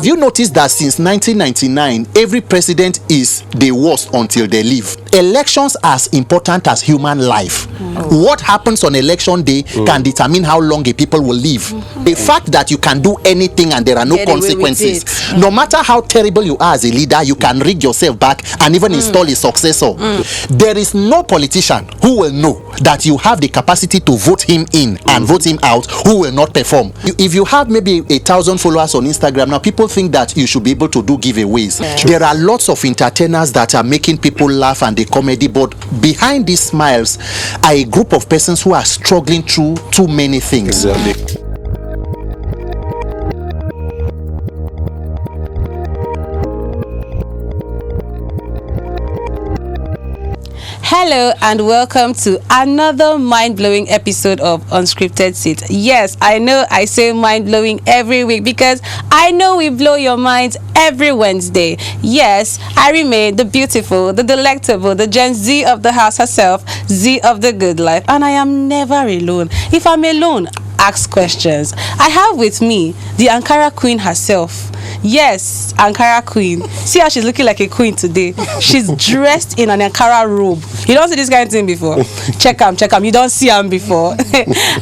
Have you noticed that since 1999, every president is the worst until they leave? Elections are as important as human life. What happens on election day can determine how long a people will live. The fact that you can do anything and there are no consequences, no matter how terrible you are as a leader, you can rig yourself back and even install a successor. There is no politician who will know that you have the capacity to vote him in and vote him out who will not perform. If you have maybe 1,000 followers on Instagram, now people think that you should be able to do giveaways. There are lots of entertainers that are making people laugh and the comedy, but behind these smiles are a group of persons who are struggling through too many things. Exactly. Hello and welcome to another mind-blowing episode of Unscripted Seat. Yes, I know I say mind-blowing every week because I know we blow your minds every Wednesday. Yes, I remain the beautiful, the delectable, the Gen Z of the house herself, Z of the good life, and I am never alone. If I'm alone, ask questions. I have with me the Ankara Queen herself. Yes, Ankara Queen. See how she's looking like a queen today. She's dressed in an Ankara robe. You don't see this kind of thing before. Check him. You don't see him before.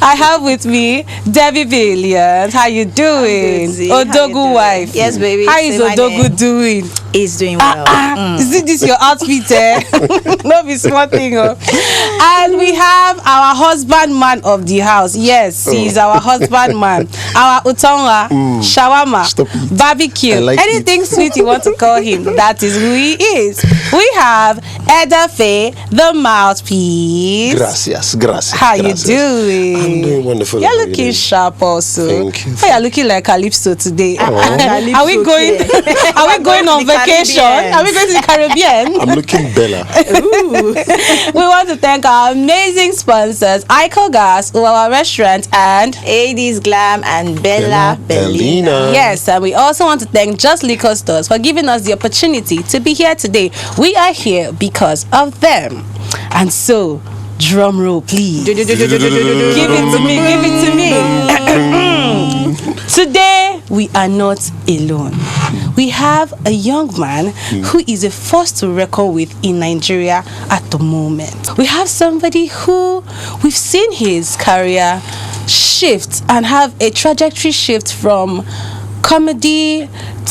I have with me Debby. How you doing? Odogwu wife. Yes, baby. How is Odogwu doing? He's doing well. Is this your outfit? No be small thing. And we have our husband man of the house. Yes, he's our husband man. Our utonga, shawarma, barbecue, like anything sweet you want to call him. That is who he is. We have Edafe, the mouthpiece. Gracias. How you doing? I'm doing wonderful. You're looking sharp also. Thank you. Oh, you're looking like Calypso today. Calypso Are we going? Are we going on vacation? Are we going to the Caribbean? I'm looking Bella. We want to thank our amazing sponsors, Ico Gas, our restaurant, and Hades Glam and Bella Bellina. yes, and we also want to thank Just Liquor Stores for giving us the opportunity to be here today. We are here because of them. And so, drum roll, please. Give it to me. Today, we are not alone. We have a young man who is a force to reckon with in Nigeria at the moment. We have somebody who we've seen his career shift and have a trajectory shift from comedy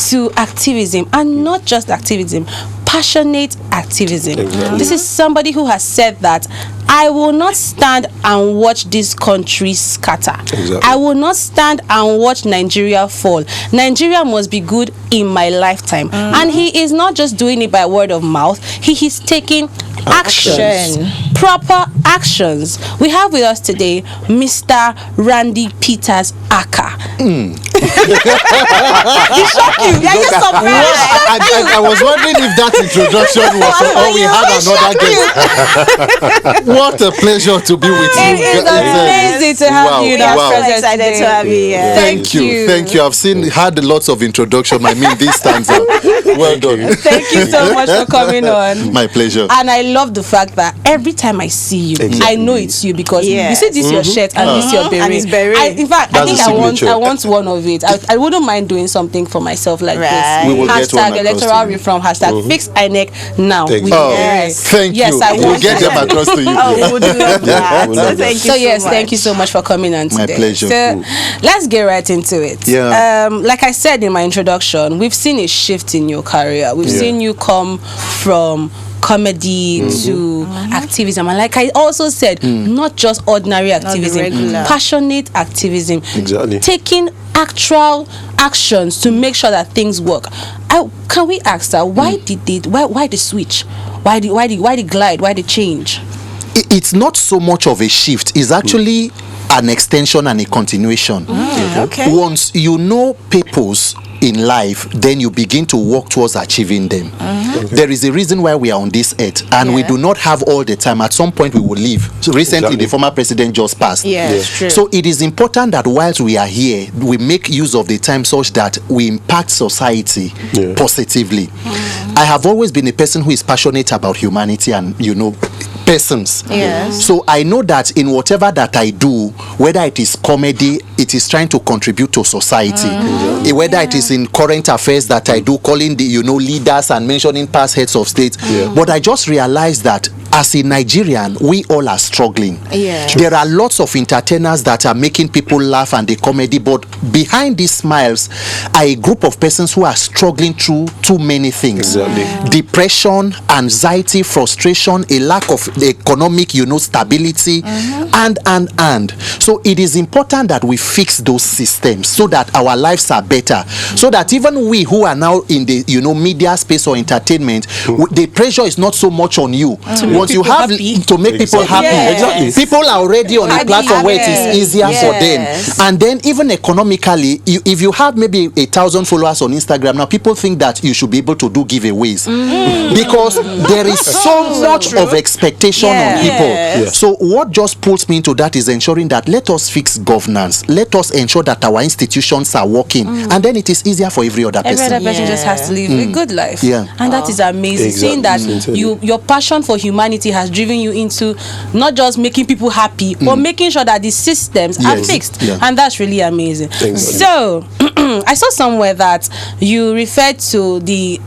to activism, and not just activism, passionate activism. Exactly. This is somebody who has said that I will not stand and watch this country scatter. Exactly. I will not stand and watch Nigeria fall. Nigeria must be good in my lifetime. And he is not just doing it by word of mouth. He is taking action. Proper actions. We have with us today Mr. Randy Peters Aka. He shocked you. Yeah, you're surprised. I was wondering if that introduction was or we had another guest. What a pleasure to be with you. It is amazing to have you in our presence Excited today. to have you here. Thank you. I've had lots of introduction. I mean, this stands out. Well done. Thank you so much for coming on. My pleasure. And I love the fact that every time I see you, I know it's you because you see this your shirt and this your beret. And it's beret. In fact, That's I think a signature. I want one of it. I wouldn't mind doing something for myself like Right. We will this. get one Hashtag across Electoral to you. reform. Hashtag fix Inec now. Thank We you. Oh, yes. thank Yes, you. I We'll want get them that. across to you. We'll do that. We'll So do thank you So yes, much. thank you so much for coming on My today. pleasure. So let's get right into it. Yeah. Like I said in my introduction, we've seen a shift in your career. We've seen you come from comedy to activism, and like I also said, not just ordinary activism, regular. passionate activism. Exactly. Taking actual actions to make sure that things work. Can we ask that why why the switch? Why the glide? Why the change? It's not so much of a shift. It's actually an extension and a continuation. Okay. Once you know purpose in life, then you begin to work towards achieving them. There is a reason why we are on this earth, and we do not have all the time. At some point we will leave. So recently the former president just passed. It's true. So it is important that whilst we are here, we make use of the time such that we impact society positively. I have always been a person who is passionate about humanity and, persons. Yes. So I know that in whatever that I do, whether it is comedy, it is trying to contribute to society. Whether it is in current affairs that I do, calling the leaders and mentioning past heads of state. But I just realized that as a Nigerian, we all are struggling. Yeah. There are lots of entertainers that are making people laugh and the comedy, but behind these smiles are a group of persons who are struggling through too many things. Depression, anxiety, frustration, a lack of economic, stability, and. So it is important that we fix those systems so that our lives are better. So that even we who are now in the, media space or entertainment, the pressure is not so much on you. Once you have to make people happy, people are already on a platform where it is easier for them. And then even economically, if you have maybe 1,000 followers on Instagram, now people think that you should be able to do giveaways because there is so much of expectation on people. So what just pulls me into that is ensuring that let us fix governance, let us ensure that our institutions are working, and then it is easier for every other person. Every other person just has to live a good life. And that is amazing. Seeing that your passion for humanity has driven you into not just making people happy, but making sure that the systems are fixed. And that's really amazing. So I saw somewhere that you referred to the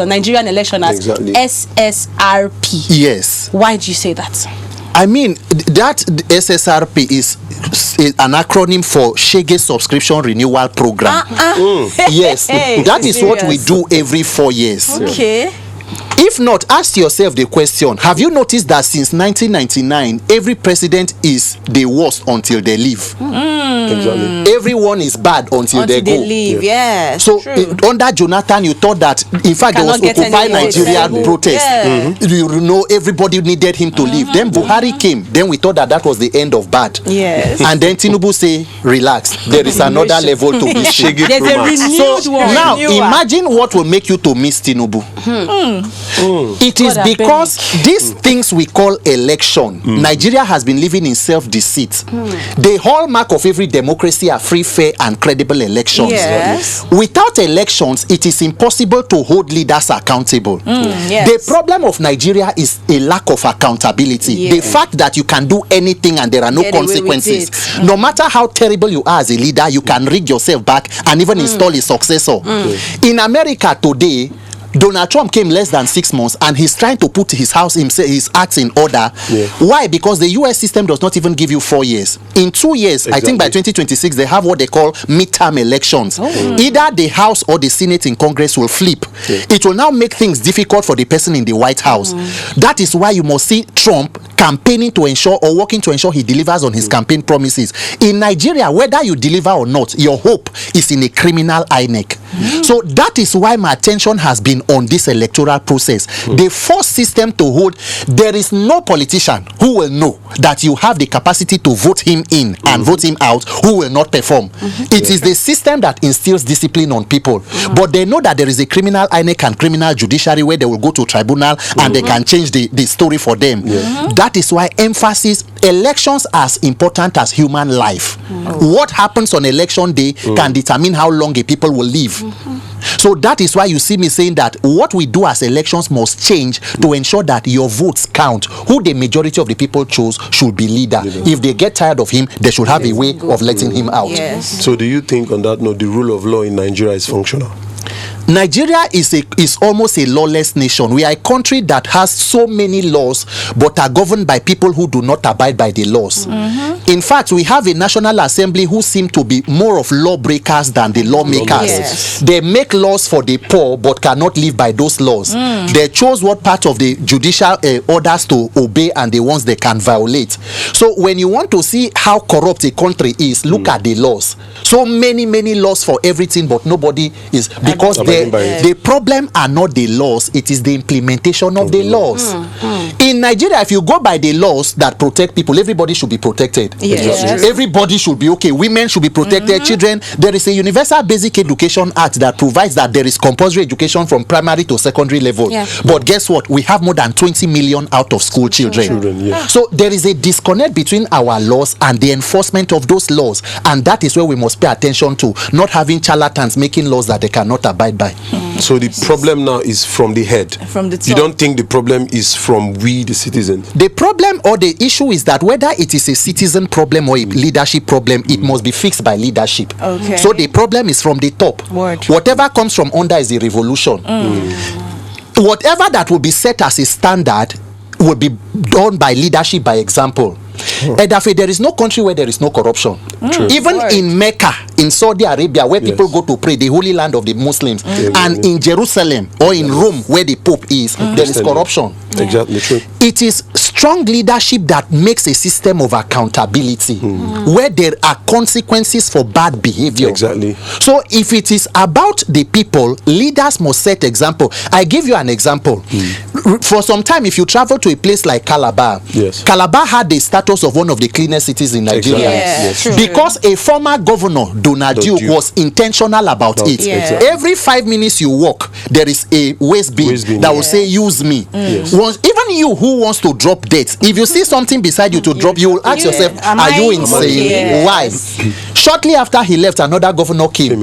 Nigerian election as SSRP. Yes. Why do you say that? I mean, that SSRP is an acronym for Shege Subscription Renewal Program. Yes, that is what we do every 4 years. Okay. If not, ask yourself the question, have you noticed that since 1999, every president is the worst until they leave? Everyone is bad until they go. Leave, yes. So under Jonathan, you thought that, in fact, there was Occupy Nigeria protest. Everybody needed him to leave. Then Buhari came. Then we thought that was the end of bad. Yes. And then Tinubu say, relax, there is another level to be shaky. There's a renewed So one. now, imagine what will make you to miss Tinubu. It is because these things we call election, Nigeria has been living in self-deceit. The hallmark of every democracy are free, fair, and credible elections. Yes. Without elections, it is impossible to hold leaders accountable. The problem of Nigeria is a lack of accountability. The fact that you can do anything and there are no consequences. No matter how terrible you are as a leader, you can rig yourself back and even install a successor. In America today, Donald Trump came less than 6 months and he's trying to put his acts in order. Why? Because the US system does not even give you 4 years. In 2 years, I think by 2026, they have what they call midterm elections. Either the House or the Senate in Congress will flip. It will now make things difficult for the person in the White House. That is why you must see Trump campaigning to ensure or working to ensure he delivers on his campaign promises. In Nigeria, whether you deliver or not, your hope is in a criminal Inec. So that is why my attention has been on this electoral process. The first system to hold, there is no politician who will know that you have the capacity to vote him in and vote him out who will not perform. It is the system that instills discipline on people. But they know that there is a criminal Inec and criminal judiciary where they will go to tribunal and they can change the story for them. That is why emphasis, elections as important as human life. What happens on election day can determine how long a people will live. So that is why you see me saying that what we do as elections must change to ensure that your votes count. Who the majority of the people chose should be leader. If they get tired of him, they should have a way of letting him out. So do you think on that note, the rule of law in Nigeria is functional? Nigeria is almost a lawless nation. We are a country that has so many laws but are governed by people who do not abide by the laws. In fact, we have a National Assembly who seem to be more of lawbreakers than the lawmakers. They make laws for the poor but cannot live by those laws. They chose what part of the judicial orders to obey and the ones they can violate. So when you want to see how corrupt a country is, look at the laws. So many laws for everything, but nobody is, because the problem are not the laws, it is the implementation of the laws. In Nigeria, if you go by the laws that protect people, everybody should be protected. Everybody should be okay. Women should be protected. Children, there is a Universal Basic Education Act that provides that there is compulsory education from primary to secondary level. But guess what? We have more than 20 million out of school children. So there is a disconnect between our laws and the enforcement of those laws, and that is where we must pay attention to, not having charlatans making laws that they cannot abide by. die. So the problem now is from the head. From the top. You don't think the problem is from we, the citizens? The problem or the issue is that whether it is a citizen problem or a leadership problem, it must be fixed by leadership. Okay. So the problem is from the top. Word. Whatever comes from under is a revolution. Whatever that will be set as a standard will be done by leadership, by example. Edafe, there is no country where there is no corruption. Even in Mecca, in Saudi Arabia, where people go to pray, the holy land of the Muslims, and in Jerusalem or in Rome, where the Pope is, there is corruption. Exactly true. It is strong leadership that makes a system of accountability where there are consequences for bad behavior. Exactly. So if it is about the people, leaders must set example. I give you an example. For some time, if you travel to a place like Calabar, Yes. Calabar had the status of one of the cleanest cities in Nigeria. Yes. True. Because a former governor, Donadieu, Donadieu. was intentional about it. Yes. Exactly. Every 5 minutes you walk, there is a waste bin that will say use me. Once, even you who wants to drop dates, if you see something beside you to drop, you will ask yourself, Am are I you okay? insane? Yes. Why? Shortly after he left, another governor came.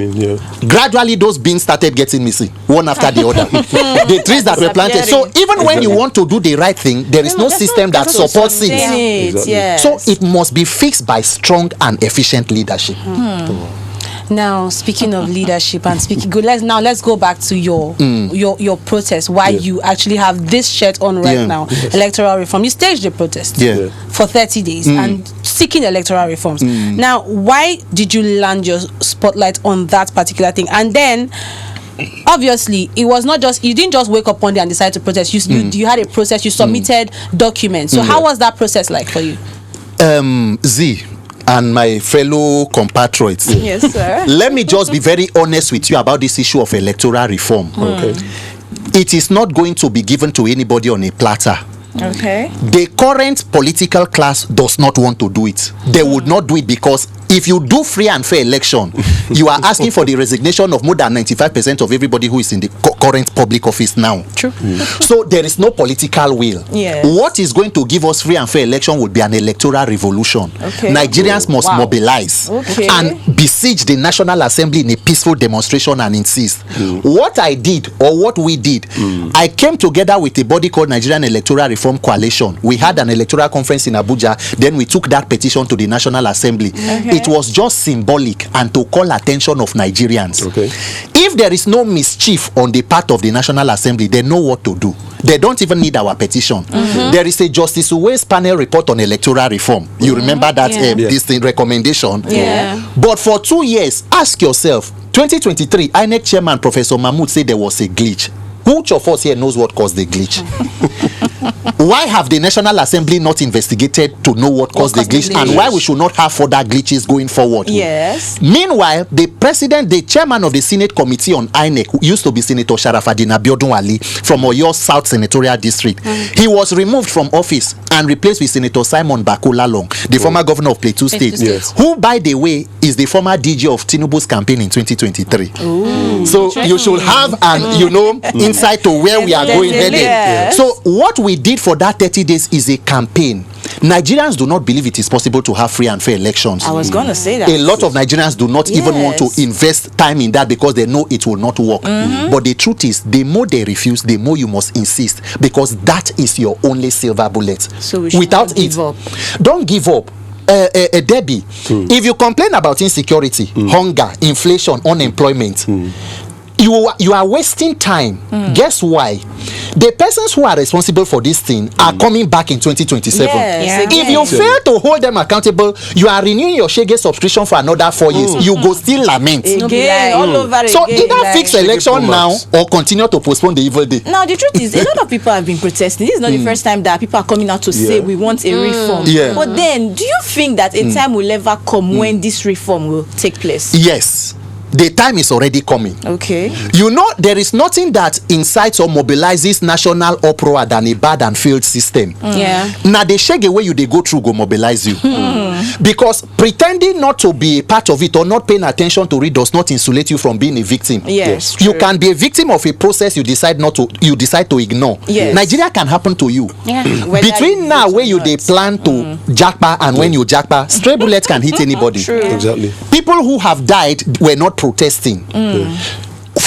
Gradually those bins started getting missing, one after the other. The trees that were planted. So even when you want to do the right thing, there is no system that supports it. Exactly. Yes. So it must be fixed by strong and efficient leadership. Now, speaking of leadership and speaking good, let's go back to your protest. Why you actually have this shirt on right now, electoral reform. You staged the protest for 30 days and seeking electoral reforms. Now, why did you land your spotlight on that particular thing? And then, obviously, it was not just, you didn't just wake up one day and decide to protest. You had a process. You submitted documents. So how was that process like for you? Z and my fellow compatriots, Yes, sir. let me just be very honest with you about this issue of electoral reform. Okay. It is not going to be given to anybody on a platter. Okay. The current political class does not want to do it. They would not do it because if you do free and fair election, you are asking for the resignation of more than 95% of everybody who is in the current public office now. True. So there is no political will. Yes. What is going to give us free and fair election would be an electoral revolution. Okay. Nigerians must mobilize Okay. and besiege the National Assembly in a peaceful demonstration and insist. What I did or what we did, I came together with a body called Nigerian Electoral Reform Coalition. We had an electoral conference in Abuja. Then we took that petition to the National Assembly. It was just symbolic and to call attention of Nigerians. Okay. If there is no mischief on the part of the National Assembly, they know what to do. They don't even need our petition. There is a Justice Uwe's panel report on electoral reform. You remember that this thing recommendation? Yeah. But for 2 years, ask yourself, 2023, Inec chairman Professor Mahmoud said there was a glitch. Which of us here knows what caused the glitch? Why have the National Assembly not investigated to know what caused the glitch and why we should not have further glitches going forward? Yes. Meanwhile, the chairman of the Senate Committee on Inec used to be Senator Sharafadin Abiodun Ali from Oyo South Senatorial District. He was removed from office and replaced with Senator Simon Bakolalong, the former governor of Plateau State, who, by the way, is the former DG of Tinubu's campaign in 2023. So you should have an, insight to where we are going headed. Yes. So what we did for that 30 days is a campaign. Nigerians do not believe it is possible to have free and fair elections. I was going to say that. A lot of Nigerians do not even want to invest time in that because they know it will not work. But the truth is, the more they refuse, the more you must insist, because that is your only silver bullet. So we should Without not give up. Don't give up. Debby, if you complain about insecurity, hunger, inflation, unemployment, you are wasting time. Guess why? The persons who are responsible for this thing are coming back in 2027. Yes, If you fail to hold them accountable, you are renewing your Shege subscription for another 4 years. You go still lament. Again, all over So again. either fix election now or continue to postpone the evil day. Now, the truth is, a lot of people have been protesting. This is not the first time that people are coming out to say we want a reform. Yeah. But then, do you think that a time will ever come when this reform will take place? Yes. The time is already coming. Okay. There is nothing that incites or mobilizes national uproar than a bad and failed system. Yeah. Now the shege way they go through go mobilize you. Because pretending not to be a part of it or not paying attention to it does not insulate you from being a victim. Yes. You can be a victim of a process you decide to ignore. Yes. Nigeria can happen to you. Yeah. Between now where you they plan to jackpa and when you jackpa, stray bullets can hit anybody. Exactly. People who have died were not protesting.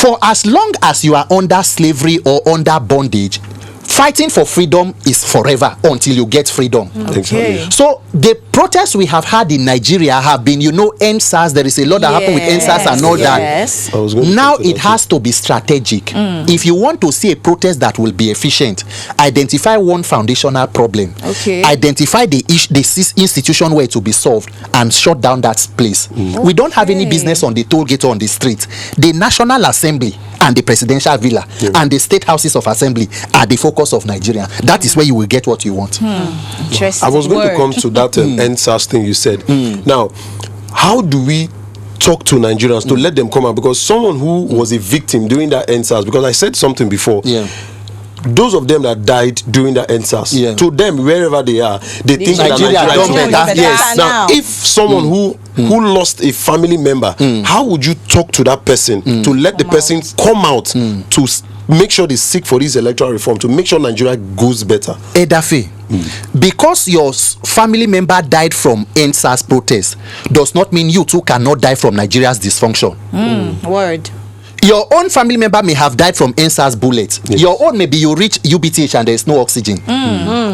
For as long as you are under slavery or under bondage, fighting for freedom is forever until you get freedom. Exactly. So the protests we have had in Nigeria have been, NSAS. There is a lot that happened with NSAS and all that. Yes. Now it has to be strategic. If you want to see a protest that will be efficient, identify one foundational problem. Okay. Identify the institution where it will be solved and shut down that place. We don't have any business on the toll gate or on the street. The National Assembly and the Presidential Villa and the State Houses of Assembly are the focus of Nigeria. That is where you will get what you want. Interesting. I was going to come to that NSAS thing you said. Now, how do we talk to Nigerians to let them come out? Because someone who was a victim during that NSAS, because I said something before, those of them that died during the NSAS, to them, wherever they are, they think that Nigeria don't better. Yes. Now, if someone who lost a family member, how would you talk to that person to let the person come out to make sure they seek for this electoral reform, to make sure Nigeria goes better? Edafe, because your family member died from NSAS protest does not mean you too cannot die from Nigeria's dysfunction. Word. Your own family member may have died from NSAS bullets. Your own maybe you reach UBTH and there is no oxygen.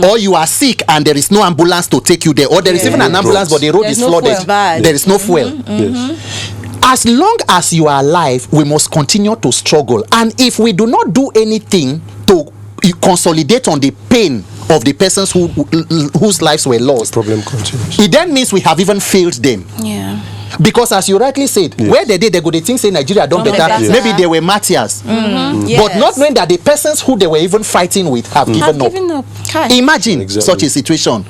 Or you are sick and there is no ambulance to take you there. Or there is even an ambulance but the road is flooded. There is no fuel. As long as you are alive, we must continue to struggle. And if we do not do anything to consolidate on the pain of the persons whose lives were lost, The problem continues. it then means we have even failed them. Yeah. Because as you rightly said, where they go, they think say Nigeria don't better. Maybe they were martyrs. But not knowing that the persons who they were even fighting with have given up. Imagine such a situation.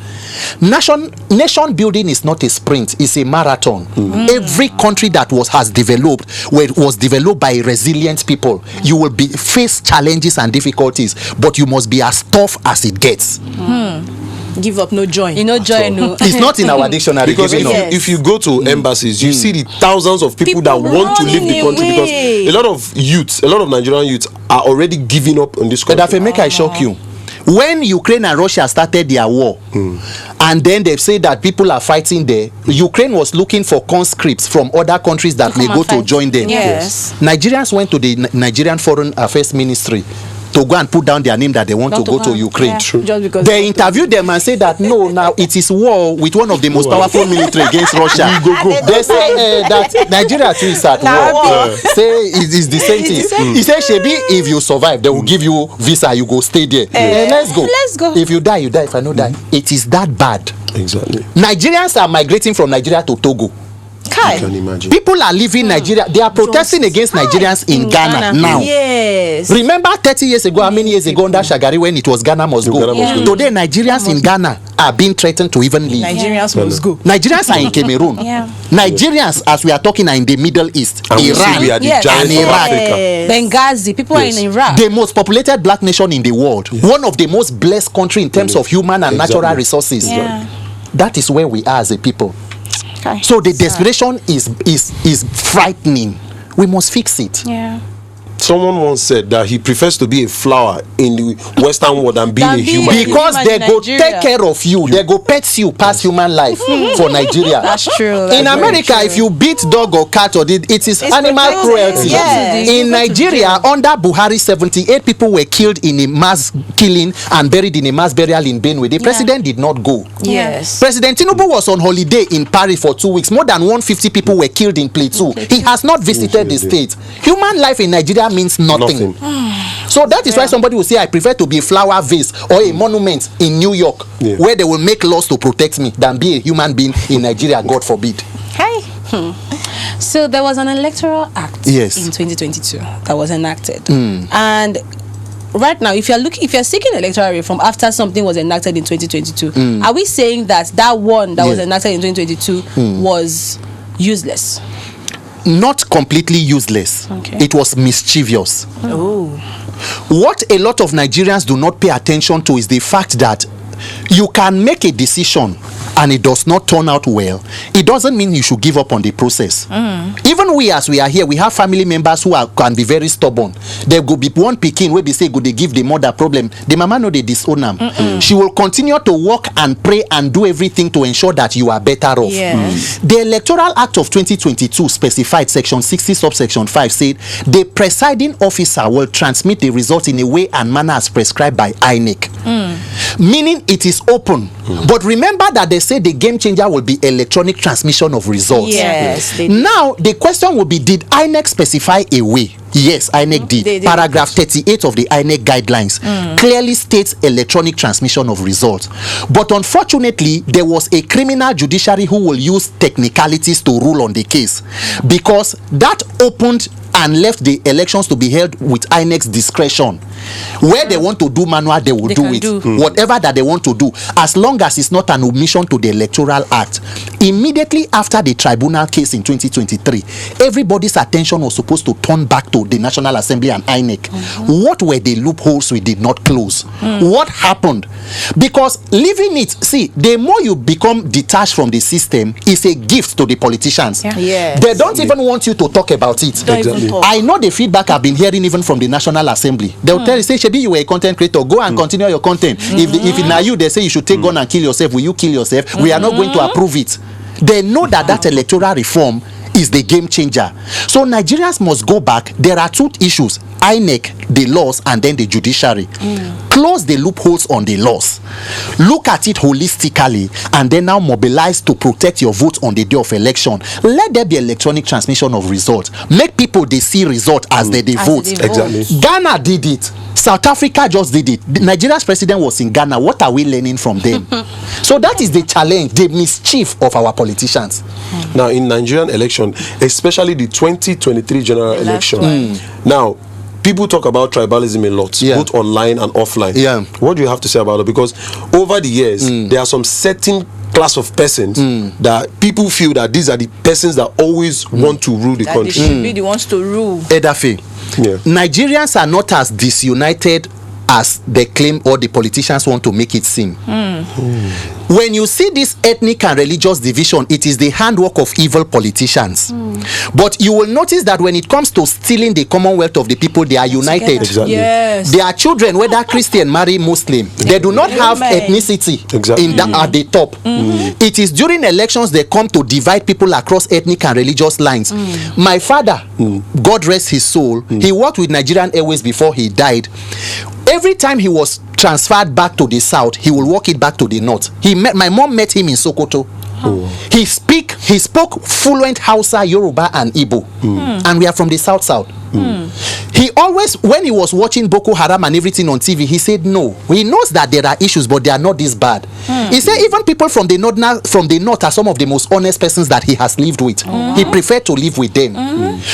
Nation building is not a sprint, it's a marathon. Every country that was developed by resilient people. You will face challenges and difficulties, but you must be as tough as it gets. Give up, no join. No. It's not in our dictionary. Because if you go to embassies, you see the thousands of people that want to leave the country, because a lot of Nigerian youths are already giving up on this country. Edafe, make I shock you. When Ukraine and Russia started their war, and then they say that people are fighting there, Ukraine was looking for conscripts from other countries that may go to join them. Yes. Nigerians went to the Nigerian Foreign Affairs Ministry to go and put down their name that they want to go to Ukraine. Just because they interviewed them and said that no, now it is war with one of the most powerful military against Russia. They say that Nigeria too is at war. Say it is the same thing. He said, Shebi, if you survive, they will give you visa, you go stay there. Let's go. If you die, you die. If I no die, it is that bad. Exactly. Nigerians are migrating from Nigeria to Togo. I can imagine. People are leaving Nigeria. They are protesting against Nigerians in Ghana now. Yes. Remember 30 years ago, how many years ago under Shagari when it was Ghana must go? Today, Nigerians in Ghana are being threatened to even leave. Nigerians must go. Nigerians are in Cameroon. Nigerians, as we are talking, are in the Middle East, And Iran, we are the giants of Africa. Benghazi, people are in Iraq. the most populated black nation in the world, one of the most blessed country in terms of human and natural resources. That is where we are as a people. So the desperation is frightening. We must fix it. Someone once said that he prefers to be a flower in the Western world than being a human being. Because they go take care of you, they go pet you past human life for Nigeria. That's true. In America, if you beat dog or cat, or it is animal cruelty. In Nigeria, under Buhari, 78 people were killed in a mass killing and buried in a mass burial in Benue. The president did not go. Yes. President Tinubu was on holiday in Paris for 2 weeks. More than 150 people were killed in Plateau. He has not visited the state. Human life in Nigeria means nothing. So that is why somebody will say, I prefer to be a flower vase or a monument in New York where they will make laws to protect me than be a human being in Nigeria, God forbid. So there was an electoral act in 2022 that was enacted. And right now, if you're seeking electoral reform after something was enacted in 2022, are we saying that one that was enacted in 2022 was useless? Not completely useless. It was mischievous. What a lot of Nigerians do not pay attention to is the fact that you can make a decision and it does not turn out well. It doesn't mean you should give up on the process. Even even we as we are here, we have family members who can be very stubborn. There go be one pikin where they say go they give the mother problem. The mama know they disown them. She will continue to work and pray and do everything to ensure that you are better off. Yes. The Electoral Act of 2022 specified section 60 subsection 5 said the presiding officer will transmit the result in a way and manner as prescribed by Inec. Meaning it is open. But remember that they say the game changer will be electronic transmission of results. Yes. Now the question will be, did Inec specify a way? Yes, Inec did. They did. Paragraph 38 of the Inec guidelines clearly states electronic transmission of results. But unfortunately, there was a criminal judiciary who will use technicalities to rule on the case, because that opened and left the elections to be held with Inec's discretion. Where they want to do manual, they will do it. Whatever that they want to do, as long as it's not an omission to the Electoral Act. Immediately after the tribunal case in 2023, everybody's attention was supposed to turn back to the National Assembly and Inec. What were the loopholes we did not close? What happened? Because leaving it, see, the more you become detached from the system, is a gift to the politicians. Yes. They don't even want you to talk about it. Don't even talk. I know the feedback I've been hearing even from the National Assembly. They'll tell you, say, Shebi, you were a content creator, go and continue your content. If it now you, they say you should take gun and kill yourself, will you kill yourself? We are not going to approve it. They know that electoral reform is the game changer. So Nigerians must go back. There are two issues: Inec, the laws, and then the judiciary. Close the loopholes on the laws. Look at it holistically, and then now mobilize to protect your vote on the day of election. Let there be electronic transmission of results. Make people they see result as they vote. Exactly. Ghana did it. South Africa just did it. Nigeria's president was in Ghana. What are we learning from them? So that is the challenge, the mischief of our politicians. Now, in Nigerian election, especially the 2023 general election, now, people talk about tribalism a lot, both online and offline. What do you have to say about it? Because over the years, there are some certain class of persons that people feel that these are the persons that always want to rule the country. They should be the ones to rule. Edafe, Nigerians are not as disunited as they claim or the politicians want to make it seem. When you see this ethnic and religious division, it is the handwork of evil politicians. But you will notice that when it comes to stealing the commonwealth of the people, they are united. Exactly. Yes. Their children, whether Christian marry Muslim, they do not have ethnicity at the top. It is during elections they come to divide people across ethnic and religious lines. My father, God rest his soul, he worked with Nigerian Airways before he died. Every time he was transferred back to the south, he will walk it back to the north. My mom met him in Sokoto. He spoke fluent Hausa, Yoruba, and Igbo, and we are from the south. He always, when he was watching Boko Haram and everything on TV, he said no. He knows that there are issues, but they are not this bad. He said even people from the north are some of the most honest persons that he has lived with. He preferred to live with them.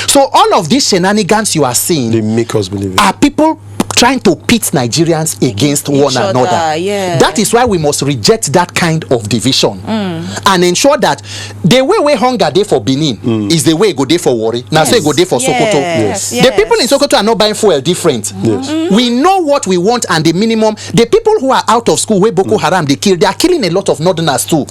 So all of these shenanigans you are seeing, they make us believe it. Are people trying to pit Nigerians against one another. That is why we must reject that kind of division and ensure that the way hunger dey for Benin is the way go dey for Warri. Now so go dey for Sokoto. The people in Sokoto are not buying fuel different. We know what we want, and the minimum. The people who are out of school where Boko Haram they kill, they are killing a lot of northerners too.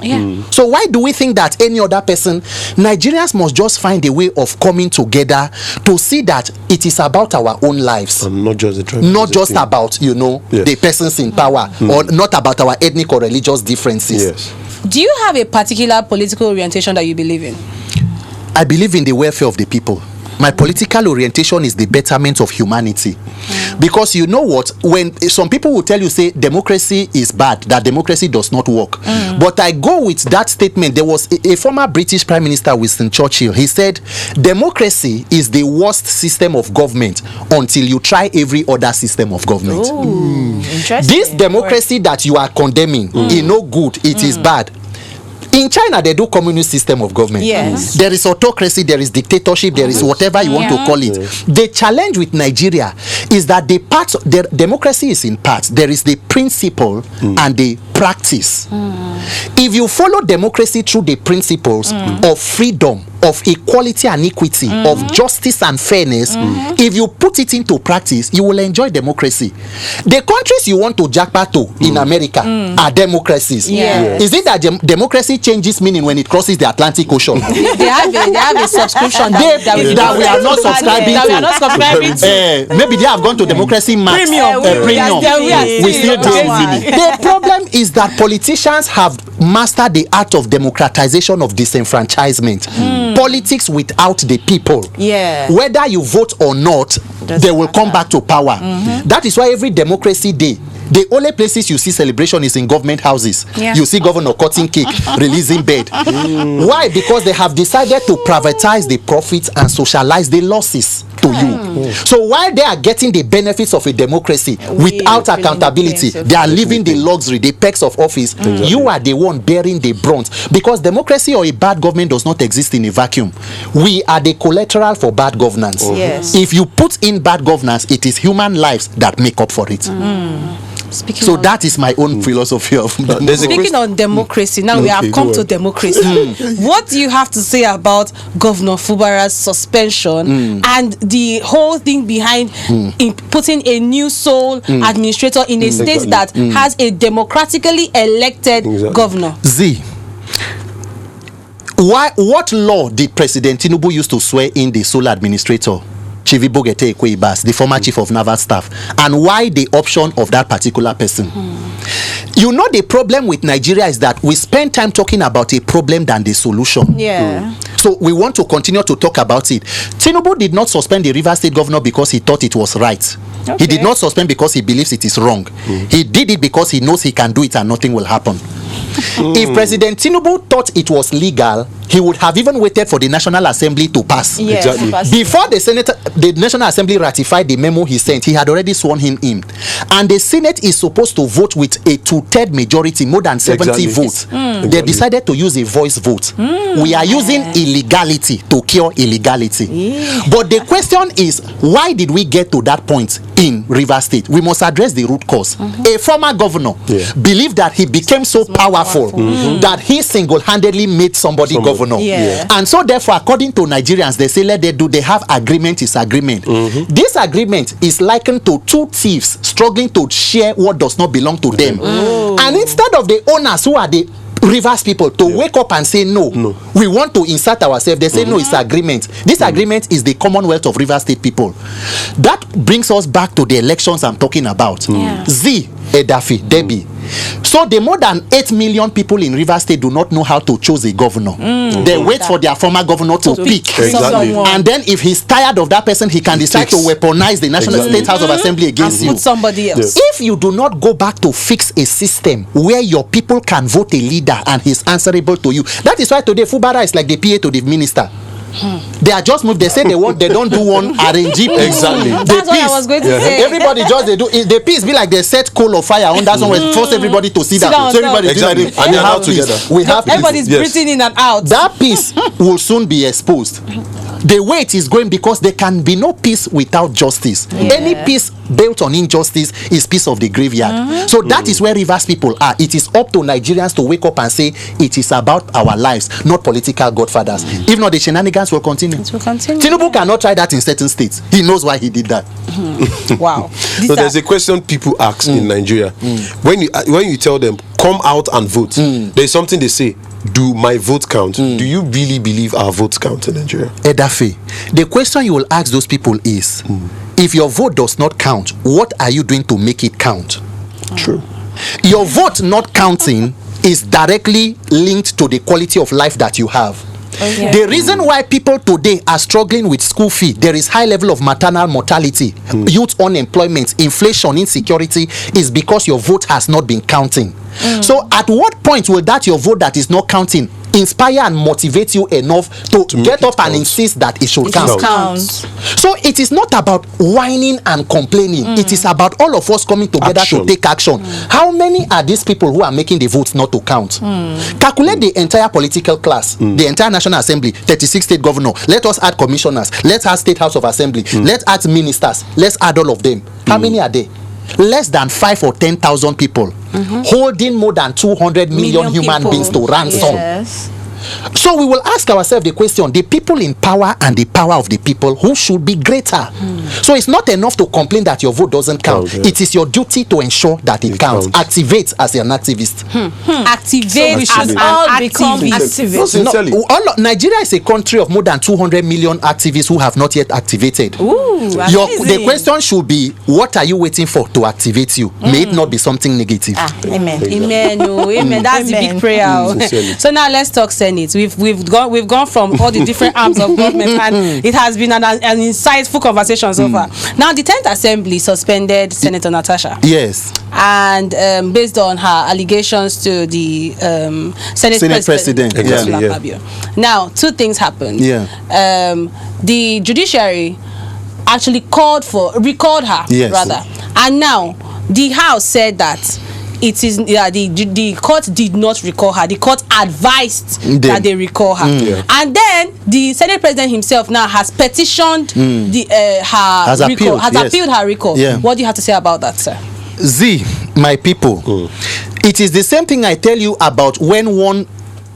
So why do we think that any other person? Nigerians must just find a way of coming together to see that it is about our own lives, and not just the tribe. Not just about, the persons in power, or not about our ethnic or religious differences. Do you have a particular political orientation that you believe in? I believe in the welfare of the people. My political orientation is the betterment of humanity. Because you know what, when some people will tell you, say democracy is bad, that democracy does not work. But I go with that statement. There was a former British Prime Minister, Winston Churchill. He said, democracy is the worst system of government until you try every other system of government. Interesting. This democracy that you are condemning is no good, it is bad. In China, they do communist system of government. There is autocracy, there is dictatorship, there is whatever you want to call it. The challenge with Nigeria is that the democracy is in parts. There is the principle and the practice. If you follow democracy through the principles of freedom, of equality and equity, of justice and fairness, if you put it into practice, you will enjoy democracy. The countries you want to jackpot to in America are democracies. Yes. Is it that democracy changes meaning when it crosses the Atlantic Ocean? They have a subscription that we are not subscribing to. Maybe they have gone to Democracy Max Premium. We still do. The problem is that politicians have mastered the art of democratization of disenfranchisement. Politics without the people. Whether you vote or not, they will come back to power. That is why every democracy day, the only places you see celebration is in government houses. You see governor cutting cake, releasing bed. Why? Because they have decided to privatize the profits and socialize the losses to you. So while they are getting the benefits of a democracy without accountability, they are living the luxury, the perks of office. You are the one bearing the brunt, because democracy or a bad government does not exist in a vacuum. We are the collateral for bad governance. If you put in bad governance, it is human lives that make up for it. So that is my own philosophy of democracy. Speaking on democracy, now we have come to democracy. What do you have to say about Governor Fubara's suspension and the whole thing behind in putting a new sole administrator in a state that has a democratically elected governor? What law did President Tinubu use to swear in the sole administrator? Chivibogete Ekweibas, the former chief of naval staff, and why the option of that particular person? You know, the problem with Nigeria is that we spend time talking about a problem than the solution. So we want to continue to talk about it. Tinubu did not suspend the Rivers State governor because he thought it was right. He did not suspend because he believes it is wrong. He did it because he knows he can do it and nothing will happen. If President Tinubu thought it was legal, he would have even waited for the National Assembly to pass. Before the National Assembly ratified the memo he sent, he had already sworn him in. And the Senate is supposed to vote with a 2/3 majority, more than 70 votes. They decided to use a voice vote. We are using illegality to cure illegality. But the question is, why did we get to that point in Rivers State? We must address the root cause. A former governor believed that he became so powerful that he single-handedly made somebody governor. And so therefore, according to Nigerians, they say they have agreement is agreement. This agreement is likened to two thieves struggling to share what does not belong to them. And instead of the owners, who are the Rivers people, to wake up and say no, we want to insert ourselves, they say no, it's agreement. This agreement is the Commonwealth of Rivers State people. That brings us back to the elections I'm talking about. Edafe, Debby. So the more than 8 million people in Rivers State do not know how to choose a governor. They wait for their former governor to pick. And then if he's tired of that person, he can decide to weaponize the National State House of Assembly against you. Put somebody else. If you do not go back to fix a system where your people can vote a leader and he's answerable to you, that is why today Fubara is like the PA to the minister. They are just moved. They say they don't do one RNG. Exactly. That's what I was going to say. Everybody just they do the piece be like they set coal or fire on that somewhere, force everybody to sit down. So everybody and they have together. We have everybody's breathing in and out. That piece will soon be exposed. The way it is going, because there can be no peace without justice. Any peace built on injustice is piece of the graveyard. So that is where Rivers people are. It is up to Nigerians to wake up and say it is about our lives, not political godfathers. If not, the shenanigans will continue. It will continue. Tinubu cannot try that in certain states. He knows why he did that. Wow. So there's a question people ask in Nigeria. When you tell them come out and vote, there's something they say: do my vote count? Do you really believe our votes count in Nigeria? Edafe, the question you will ask those people is, if your vote does not count, what are you doing to make it count? True. Your vote not counting is directly linked to the quality of life that you have. The reason why people today are struggling with school fee, there is high level of maternal mortality, youth unemployment, inflation, insecurity, is because your vote has not been counting. So at what point will that your vote that is not counting inspire and motivate you enough to get up and insist that it should count? So it is not about whining and complaining. It is about all of us coming together to take action. How many are these people who are making the votes not to count? Calculate the entire political class, the entire National Assembly, 36 state governor. Let us add commissioners. Let's add State House of Assembly. Let's add ministers. Let's add all of them. How many are there? Less than 5 or 10,000 people holding more than 200 million human beings to ransom. So we will ask ourselves the question: the people in power and the power of the people, who should be greater? So it's not enough to complain that your vote doesn't count. It is your duty to ensure that it counts. Activate as an activist. Activate we as should an all become activist. No, sincerely. Nigeria is a country of more than 200 million activists who have not yet activated. The question should be: what are you waiting for to activate you? May it not be something negative. Amen. Amen. Oh, amen. That's the big prayer. So now let's talk Senate. We've gone from all the different arms of government, and it has been an insightful conversation so far. Now the 10th Assembly suspended Senator Natasha. Yes. And based on her allegations to the Senate President. Exactly, Now, two things happened. The judiciary actually recalled her, rather. And now the House said that it is the court did not recall her. The court advised that they recall her. And then the Senate President himself now has petitioned her recall, appealed her recall. What do you have to say about that, sir? Z, my people, it is the same thing I tell you about when one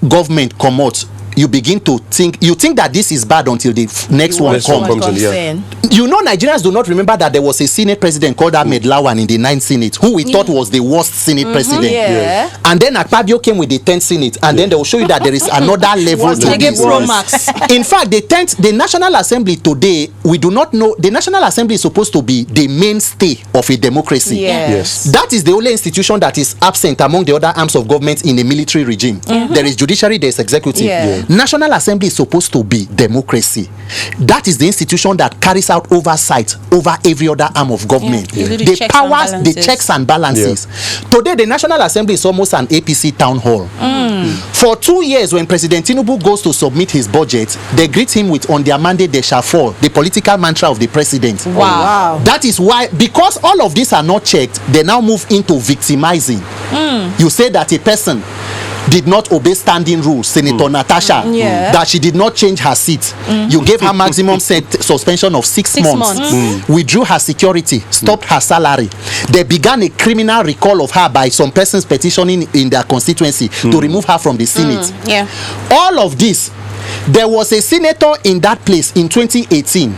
government come out. You begin to think that this is bad until the next one comes in. You know, Nigerians do not remember that there was a Senate president called Ahmed Lawan in the 9th Senate, who we thought was the worst Senate president. And then Akpabio came with the 10th Senate, and then they will show you that there is another level to this. In fact, the National Assembly today, we do not know. The National Assembly is supposed to be the mainstay of a democracy. That is the only institution that is absent among the other arms of government in a military regime. There is judiciary, there is executive. National Assembly is supposed to be democracy. That is the institution that carries out oversight over every other arm of government. The powers, the checks and balances. Today, the National Assembly is almost an APC town hall. For 2 years, when President Tinubu goes to submit his budget, they greet him with "on their mandate they shall fall," the political mantra of the president. Wow. That is why, because all of these are not checked, they now move into victimizing. You say that a person did not obey standing rules, Senator Natasha, that she did not change her seat. You gave her maximum suspension of 6 months. Withdrew her security, stopped her salary. They began a criminal recall of her by some persons petitioning in their constituency to remove her from the Senate. All of this. There was a senator in that place in 2018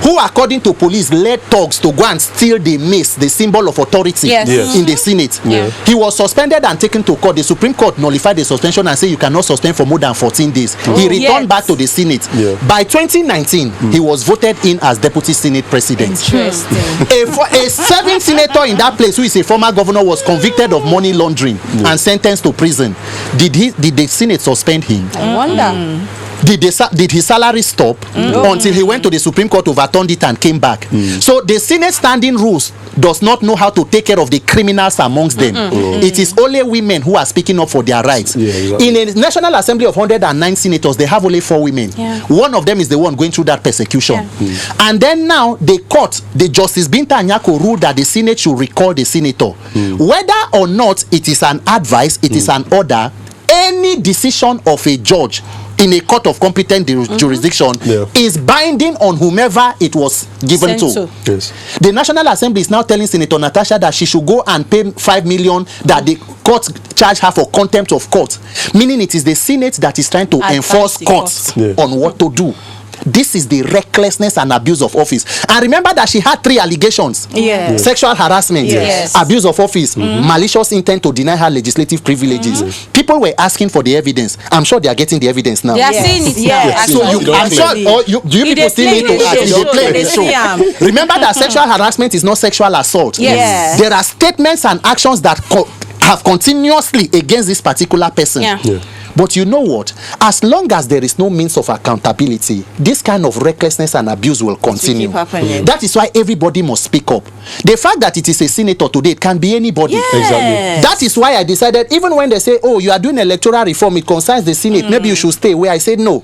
who, according to police, led thugs to go and steal the mace, the symbol of authority, in the Senate. He was suspended and taken to court. The Supreme Court nullified the suspension and said you cannot suspend for more than 14 days. He returned back to the Senate. By 2019, he was voted in as Deputy Senate President. Interesting. A 7th senator in that place, who is a former governor, was convicted of money laundering and sentenced to prison. Did the Senate suspend him? I wonder. Did his salary stop until he went to the Supreme Court, overturned it, and came back? So the Senate standing rules does not know how to take care of the criminals amongst them. It is only women who are speaking up for their rights. In a National Assembly of 109 senators, they have only 4 women. One of them is the one going through that persecution. And then now the court, the Justice Binta Anyako, ruled that the Senate should recall the senator. Whether or not it is an advice, it is an order, any decision of a judge in a court of competent jurisdiction is binding on whomever it was given to. The National Assembly is now telling Senator Natasha that she should go and pay 5 million that the court charged her for contempt of court, meaning it is the Senate that is trying to enforce courts on what to do. This is the recklessness and abuse of office. And remember that she had 3 allegations: sexual harassment, abuse of office, malicious intent to deny her legislative privileges. People were asking for the evidence. I'm sure they are getting the evidence now. They are seeing it now. So I'm sure, do you people still need to ask? They play the show. Remember that sexual harassment is not sexual assault. There are statements and actions that have continuously against this particular person. But you know what? As long as there is no means of accountability, this kind of recklessness and abuse will continue. That is why everybody must speak up. The fact that it is a senator today, it can be anybody. That is why I decided, even when they say, oh, you are doing electoral reform, it concerns the Senate, maybe you should stay, where I said no.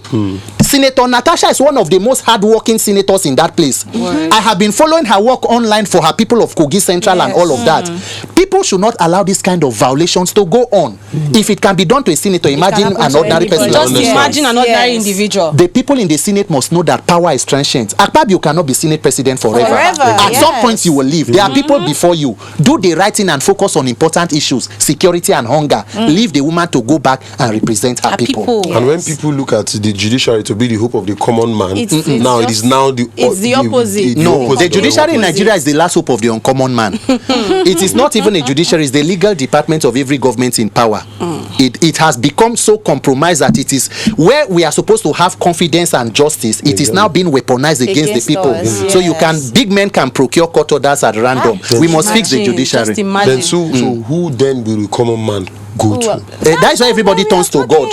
Senator Natasha is one of the most hardworking senators in that place. I have been following her work online for her people of Kogi Central and all of that. people should not allow this kind of violations to go on. If it can be done to a senator, imagine an ordinary person. Just imagine an ordinary individual. The people in the Senate must know that power is transient. Akpabio cannot be Senate president forever. At some point you will leave. There are people before you. Do the right thing and focus on important issues, security and hunger. Leave the woman to go back and represent her people. And when people look at the judiciary to be the hope of the common man, It's it is now the opposite. The judiciary in Nigeria is the last hope of the uncommon man. It is not even a judiciary, it's the legal department of every government in power. It has become so compromised that it is where we are supposed to have confidence and justice. It is now being weaponized against the people. Us, So you can, big men can procure court orders at random. We must fix the judiciary. Then so who then will the common man go to? That's why everybody turns to God.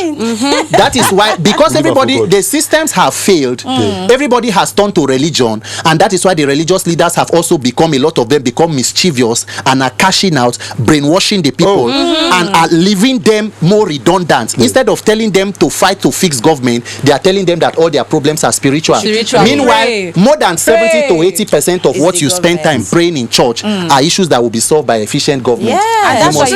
That is why, because everybody, the systems have failed, everybody has turned to religion, and that is why the religious leaders have also become, a lot of them become mischievous and are cashing out, brainwashing the people, and are leaving them more redundant. Instead of telling them to fight to fix government, they are telling them that all their problems are spiritual. Meanwhile, more than 70 to 80% of what you spend time praying in church are issues that will be solved by efficient government. And that's why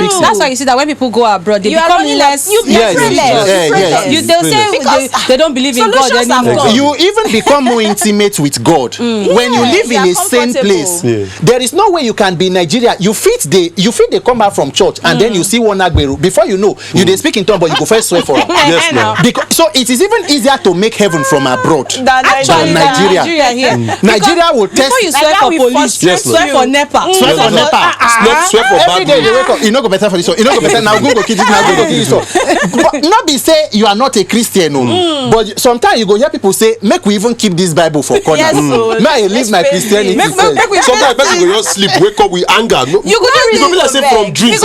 you see that when people go abroad, they become less. They'll say they don't believe in God anymore. You even become more intimate with God when you live in a same place. There is no way you can be in Nigeria. You fit they come out from church and then you see one agberu. Before you know, you they speak in tongue, but you go first swear for it. Yes, ma'am. So it is even easier to make heaven from abroad than Nigeria. Nigeria will test. Before you swear for police, swear for NEPA. Swear for NEPA. Swear for Every day you wake up, you know go better for this one. You know go better now. Go kill this now. Go kill this one. But not be say you are not a Christian, but sometimes you go hear people say, make we even keep this Bible for corner. May I leave my Christianity? Sometimes person go just sleep, wake up with anger. You go be like say from dreams.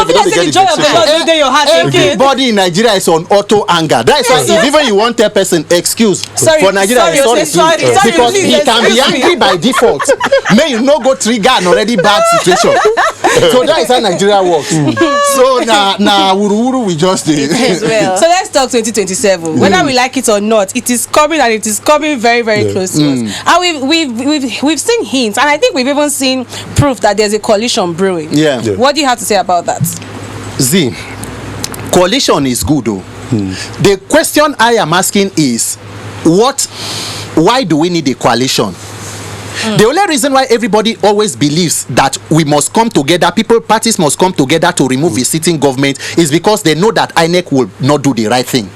Everybody in Nigeria is on auto anger. That is why if even you want a person excuse for Nigeria, sorry, because he can be angry by default. May you not go trigger an already bad situation. So that is how Nigeria works. So now we just did. So let's talk 2027. Whether we like it or not, it is coming, and it is coming very, very close to us. And we've seen hints, and I think we've even seen proof that there's a coalition brewing. What do you have to say about that? Z, coalition is good though. The question I am asking is, why do we need a coalition? The only reason why everybody always believes that we must come together, parties must come together to remove a sitting government, is because they know that Inec will not do the right thing.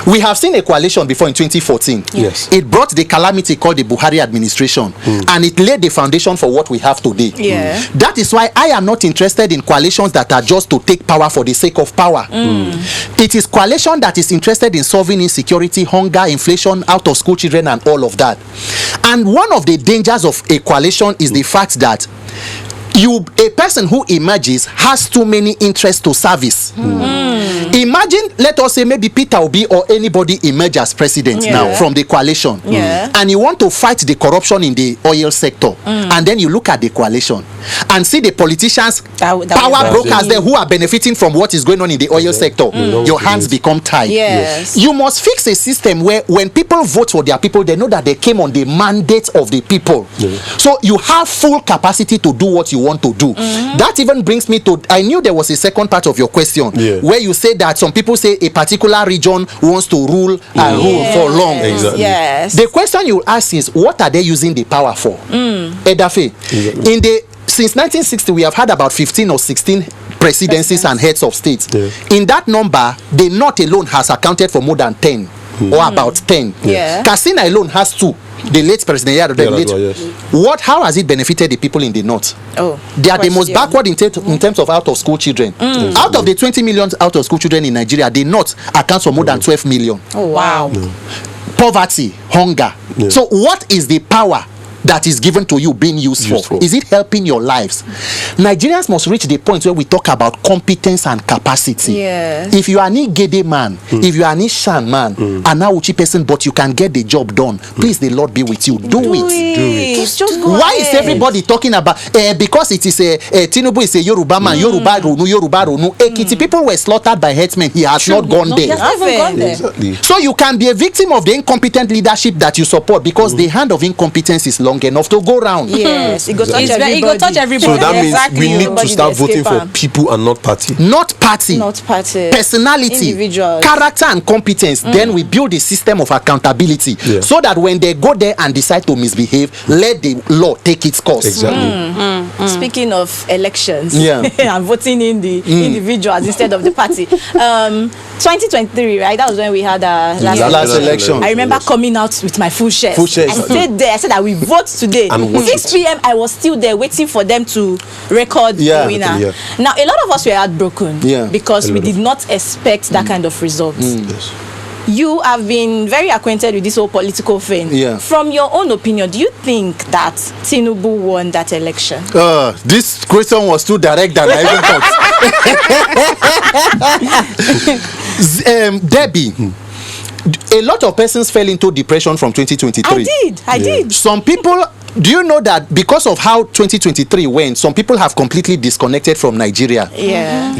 We have seen a coalition before in 2014. Yes. It brought the calamity called the Buhari administration, and it laid the foundation for what we have today. That is why I am not interested in coalitions that are just to take power for the sake of power. It is coalition that is interested in solving insecurity, hunger, inflation, out of school children, and all of that. And one of the dangers of a coalition is the fact that a person who emerges has too many interests to service. Imagine, let us say maybe Peter Obi or anybody emerge as president now from the coalition, and you want to fight the corruption in the oil sector, and then you look at the coalition and see the politicians, power brokers there who are benefiting from what is going on in the oil sector. Your hands become tied. You must fix a system where when people vote for their people, they know that they came on the mandate of the people. So you have full capacity to do what you want to do. That even brings me to, I knew there was a second part of your question where you say that some people say a particular region wants to rule and rule for long. The question you ask is, what are they using the power for? Edafe, since 1960 we have had about 15 or 16 presidencies and heads of states. In that number, the North alone has accounted for more than 10 or about 10. Katsina alone has 2. The late president, how has it benefited the people in the North? They are the most backward in terms of out of school children. Out of the 20 million out of school children in Nigeria, the North accounts for more than 12 million. Poverty, hunger. So what is the power that is given to you being used for? Is it helping your lives? Nigerians must reach the point where we talk about competence and capacity. If you are an Igede man, if you are an Ishan man, an Auchi person, but you can get the job done, please, the Lord be with you. Do it. Why is everybody talking about because it is a Tinubu is a Yoruba man, Yoruba Ronu. Ekiti people were slaughtered by herdsmen. He has not gone there. So you can be a victim of the incompetent leadership that you support, because the hand of incompetence is long enough to go round. Yes, it go touch It everybody. go touch everybody. So that means Exactly. we need to Nobody start dey escape voting for am. people and not party. Not party, Not party. personality, Individuals. character and competence. Then we build a system of accountability so that when they go there and decide to misbehave, let the law take its course. Exactly. Speaking of elections, Yeah. and voting in the individuals instead of the party. 2023, right? That was when we had our Last election. I remember coming out with my full shirt. Full shirt. I stayed there. I said that we vote today. And watch 6 p.m. I was still there waiting for them to record Yeah. the winner. Yeah. Now, a lot of us were heartbroken because A we lot did not expect that kind of result. Yes. You have been very acquainted with this whole political thing. Yeah. From your own opinion, do you think that Tinubu won that election? This question was too direct than I even thought. Debby, a lot of persons fell into depression from 2023. I did. Some people, do you know that because of how 2023 went, some people have completely disconnected from Nigeria? Yeah.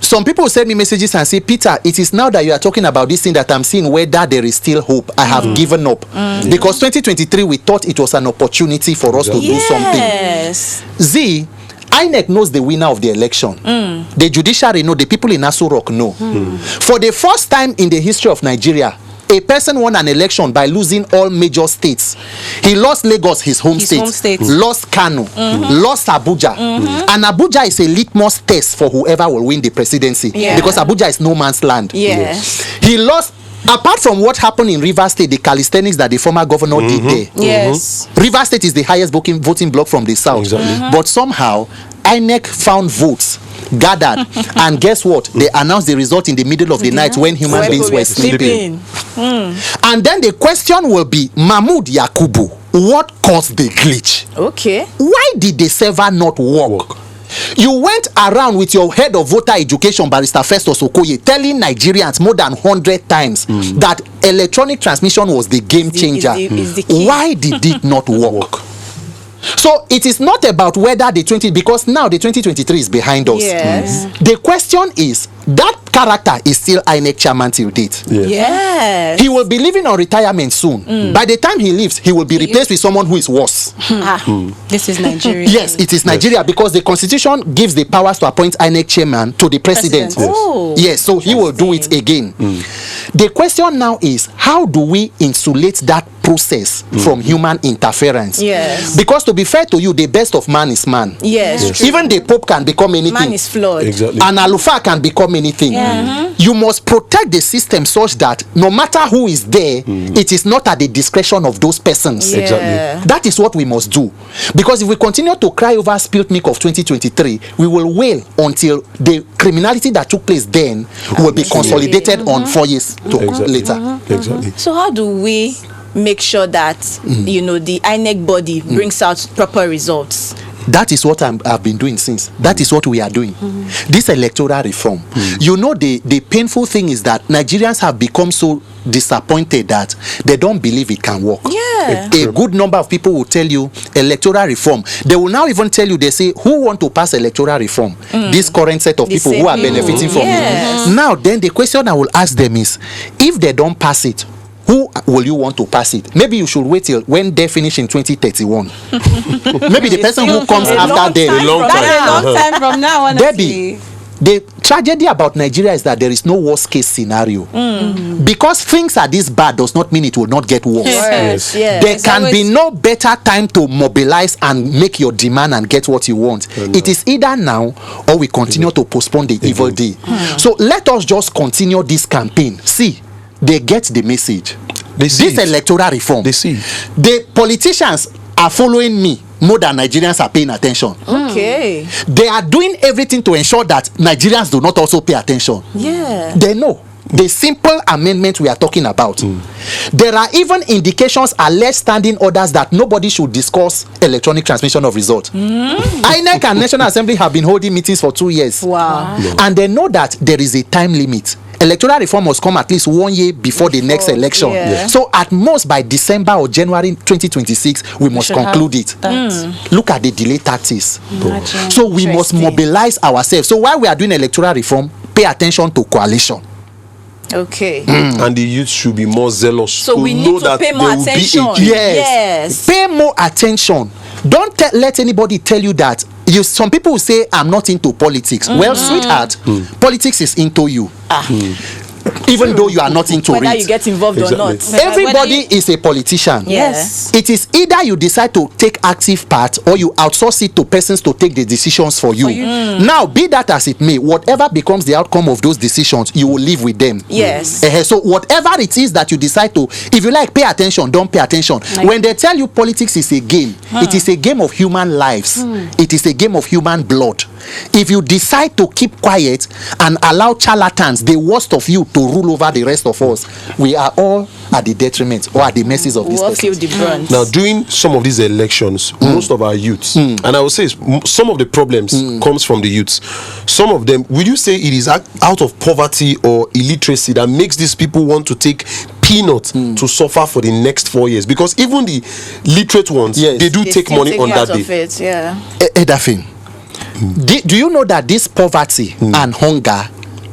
Some people send me messages and say, Peter, it is now that you are talking about this thing that I'm seeing whether there is still hope. I have given up. Because 2023, we thought it was an opportunity for us to do something. Yes. Inec knows the winner of the election. The judiciary know, the people in Aso Rock know. For the first time in the history of Nigeria, a person won an election by losing all major states. He lost Lagos, his home state. Lost Kano, lost Abuja. And Abuja is a litmus test for whoever will win the presidency. Because Abuja is no man's land. Yes. He lost, apart from what happened in Rivers State, the calisthenics that the former governor did there. Yes. Rivers State is the highest voting bloc from the south. Exactly. But somehow, INEC found votes, gathered, and guess what? They announced the result in the middle of the night when human beings were sleeping. And then the question will be, Mahmoud Yakubu, what caused the glitch? Okay. Why did the server not work? You went around with your head of voter education, Barrister Festus Okoye, telling Nigerians more than 100 times that electronic transmission was the game changer. Is the key. Why did it not work? So it is not about whether the 20, because now the 2023 is behind us. Yes. The question is, that character is still INEC chairman till date. Yes. He will be leaving on retirement soon. By the time he leaves, he will be replaced with someone who is worse. This is Nigeria. Yes, it is Nigeria because the constitution gives the powers to appoint INEC chairman to the president. Oh. Yes, so he will do it again. The question now is, how do we insulate that process from human interference? Yes. Because to be fair to you, the best of man is man. Yes. Even the Pope can become anything. Man is flawed. Exactly. An Alufa can become anything. You must protect the system such that no matter who is there, it is not at the discretion of those persons. Yeah. Exactly. That is what we must do. Because if we continue to cry over spilt milk of 2023, we will wail until the criminality that took place then will be consolidated on 4 years later. Exactly. So how do we make sure that the INEC body brings out proper results? That is what I've been doing since. That is what we are doing. This electoral reform. You know, the painful thing is that Nigerians have become so disappointed that they don't believe it can work. Yeah. A good number of people will tell you electoral reform. They will now even tell you, they say, who want to pass electoral reform? This current set of people who are benefiting from Yes. it. Now, then the question I will ask them is, if they don't pass it, who will you want to pass it? Maybe you should wait till when they finish in 2031. Maybe the person who comes after them. That's a long time from now, honestly. Debby, the tragedy about Nigeria is that there is no worst case scenario. Because things are this bad does not mean it will not get worse. Yes. Yes. There can be no better time to mobilize and make your demand and get what you want. It is either now or we continue to postpone the evil day. So let us just continue this campaign. See, they get the message. This electoral reform. They see. The politicians are following me more than Nigerians are paying attention. Okay. They are doing everything to ensure that Nigerians do not also pay attention. Yeah. They know the simple amendment we are talking about. There are even indications, alleged standing orders that nobody should discuss electronic transmission of results. INEC and National Assembly have been holding meetings for 2 years. Wow. And they know that there is a time limit. Electoral reform must come at least 1 year before the next election. Yeah. So at most by December or January 2026, we must conclude it. Look at the delay tactics. So we must mobilize ourselves. So while we are doing electoral reform, pay attention to coalition. Okay. And the youth should be more zealous. So to we know need to that pay there more will be a attention. change. Yes. Pay more attention. Don't let anybody tell you that. Some people will say, I'm not into politics. Well, sweetheart, politics is into you. Even though you are not into Whether it. you get involved or not. Everybody is a politician. Yes. It is either you decide to take active part or you outsource it to persons to take the decisions for you. Now, be that as it may, whatever becomes the outcome of those decisions, you will live with them. Yes. So whatever it is that you decide to, if you like, pay attention, don't pay attention. When they tell you politics is a game, it is a game of human lives. It is a game of human blood. If you decide to keep quiet and allow charlatans, the worst of you, to rule over the rest of us, we are all at the detriment or at the mercies of this person. Feel the brunt. Now, during some of these elections, most of our youths, and I will say some of the problems comes from the youths. Some of them, will you say it is out of poverty or illiteracy that makes these people want to take peanuts to suffer for the next 4 years? Because even the literate ones, they do take money on that day. Edafe, do you know that this poverty and hunger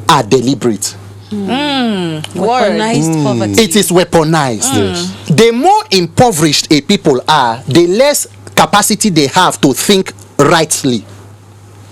are deliberate? Weaponized poverty. It is weaponized. The more impoverished a people are, the less capacity they have to think rightly.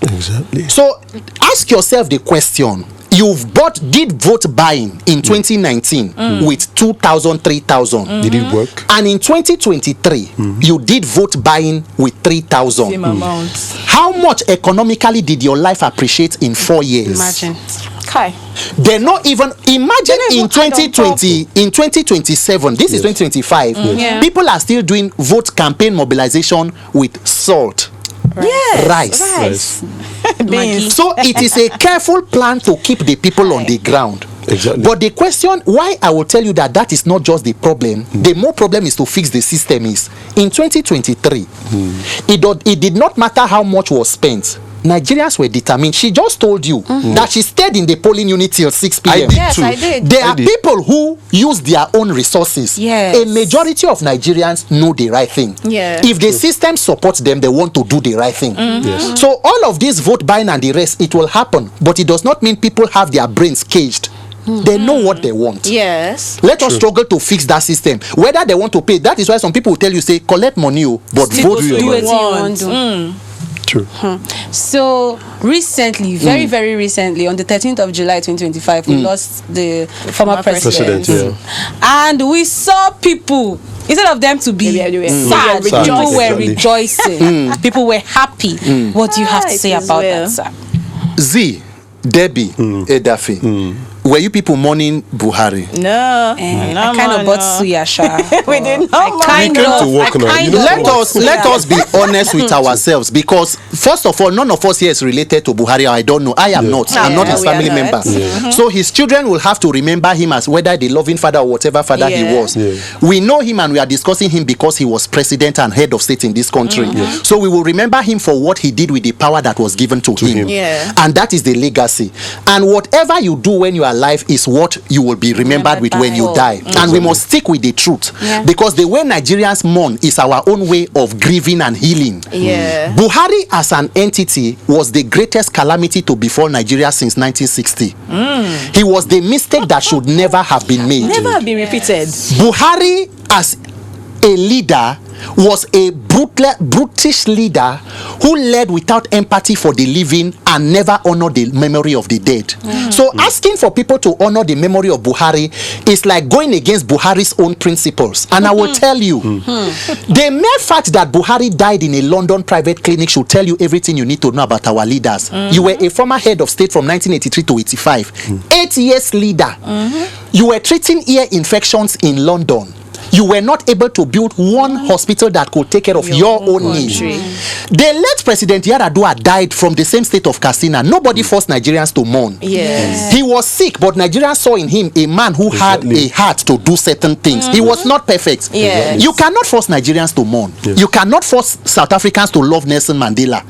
Exactly. So ask yourself the question. Did vote buying in 2019 with 2,000, 3,000. Did it work? And in 2023, you did vote buying with 3,000. Same amount. How much economically did your life appreciate in 4 years? Imagine. Kai. They're not even imagine in 2020, in 2027, this is 2025, people are still doing vote campaign mobilization with salt. Yes. Rice. Beans. So it is a careful plan to keep the people on the ground. Exactly. But the question, why I will tell you that is not just the problem. The more problem is to fix the system is, in 2023, it did not matter how much was spent. Nigerians were determined. She just told you that she stayed in the polling unit till 6 p.m. I did Yes, too. I did. There are people who use their own resources. Yes. A majority of Nigerians know the right thing. Yeah. If the system supports them, they want to do the right thing. Yes. So all of this vote buying and the rest, it will happen. But it does not mean people have their brains caged. They know what they want. Yes. Let us struggle to fix that system. Whether they want to pay, that is why some people will tell you, say, collect money, but Still vote do for it you. you want to. True. So recently, very recently, on the 13th of July 2025, we lost the former president. And we saw people, instead of them to be sad, people were rejoicing. People were happy. What do you have to say about that, sir? Z, Debby, Edafe. Were you people mourning Buhari? No. I kind of bought suya, sha. We did not. Let us be honest with ourselves, because first of all, none of us here is related to Buhari. I don't know. I am not. I'm not his family member. So his children will have to remember him as whether the loving father or whatever father he was. We know him and we are discussing him because he was president and head of state in this country. So we will remember him for what he did with the power that was given to him. And that is the legacy. And whatever you do when you are alive is what you will be remembered with when you die. And we must stick with the truth, because the way Nigerians mourn is our own way of grieving and healing. Buhari as an entity was the greatest calamity to befall Nigeria since 1960. He was the mistake that should never have been made. Never be repeated. Buhari as a leader was a brutish leader who led without empathy for the living and never honored the memory of the dead. So asking for people to honor the memory of Buhari is like going against Buhari's own principles. And I will tell you, the mere fact that Buhari died in a London private clinic should tell you everything you need to know about our leaders. You were a former head of state from 1983 to 85. 8 years leader. You were treating ear infections in London. You were not able to build one hospital that could take care of your own needs. The late President Yaradua died from the same state of Katsina. Nobody forced Nigerians to mourn. He was sick, but Nigerians saw in him a man who had a heart to do certain things. He was not perfect. You cannot force Nigerians to mourn. You cannot force South Africans to love Nelson Mandela.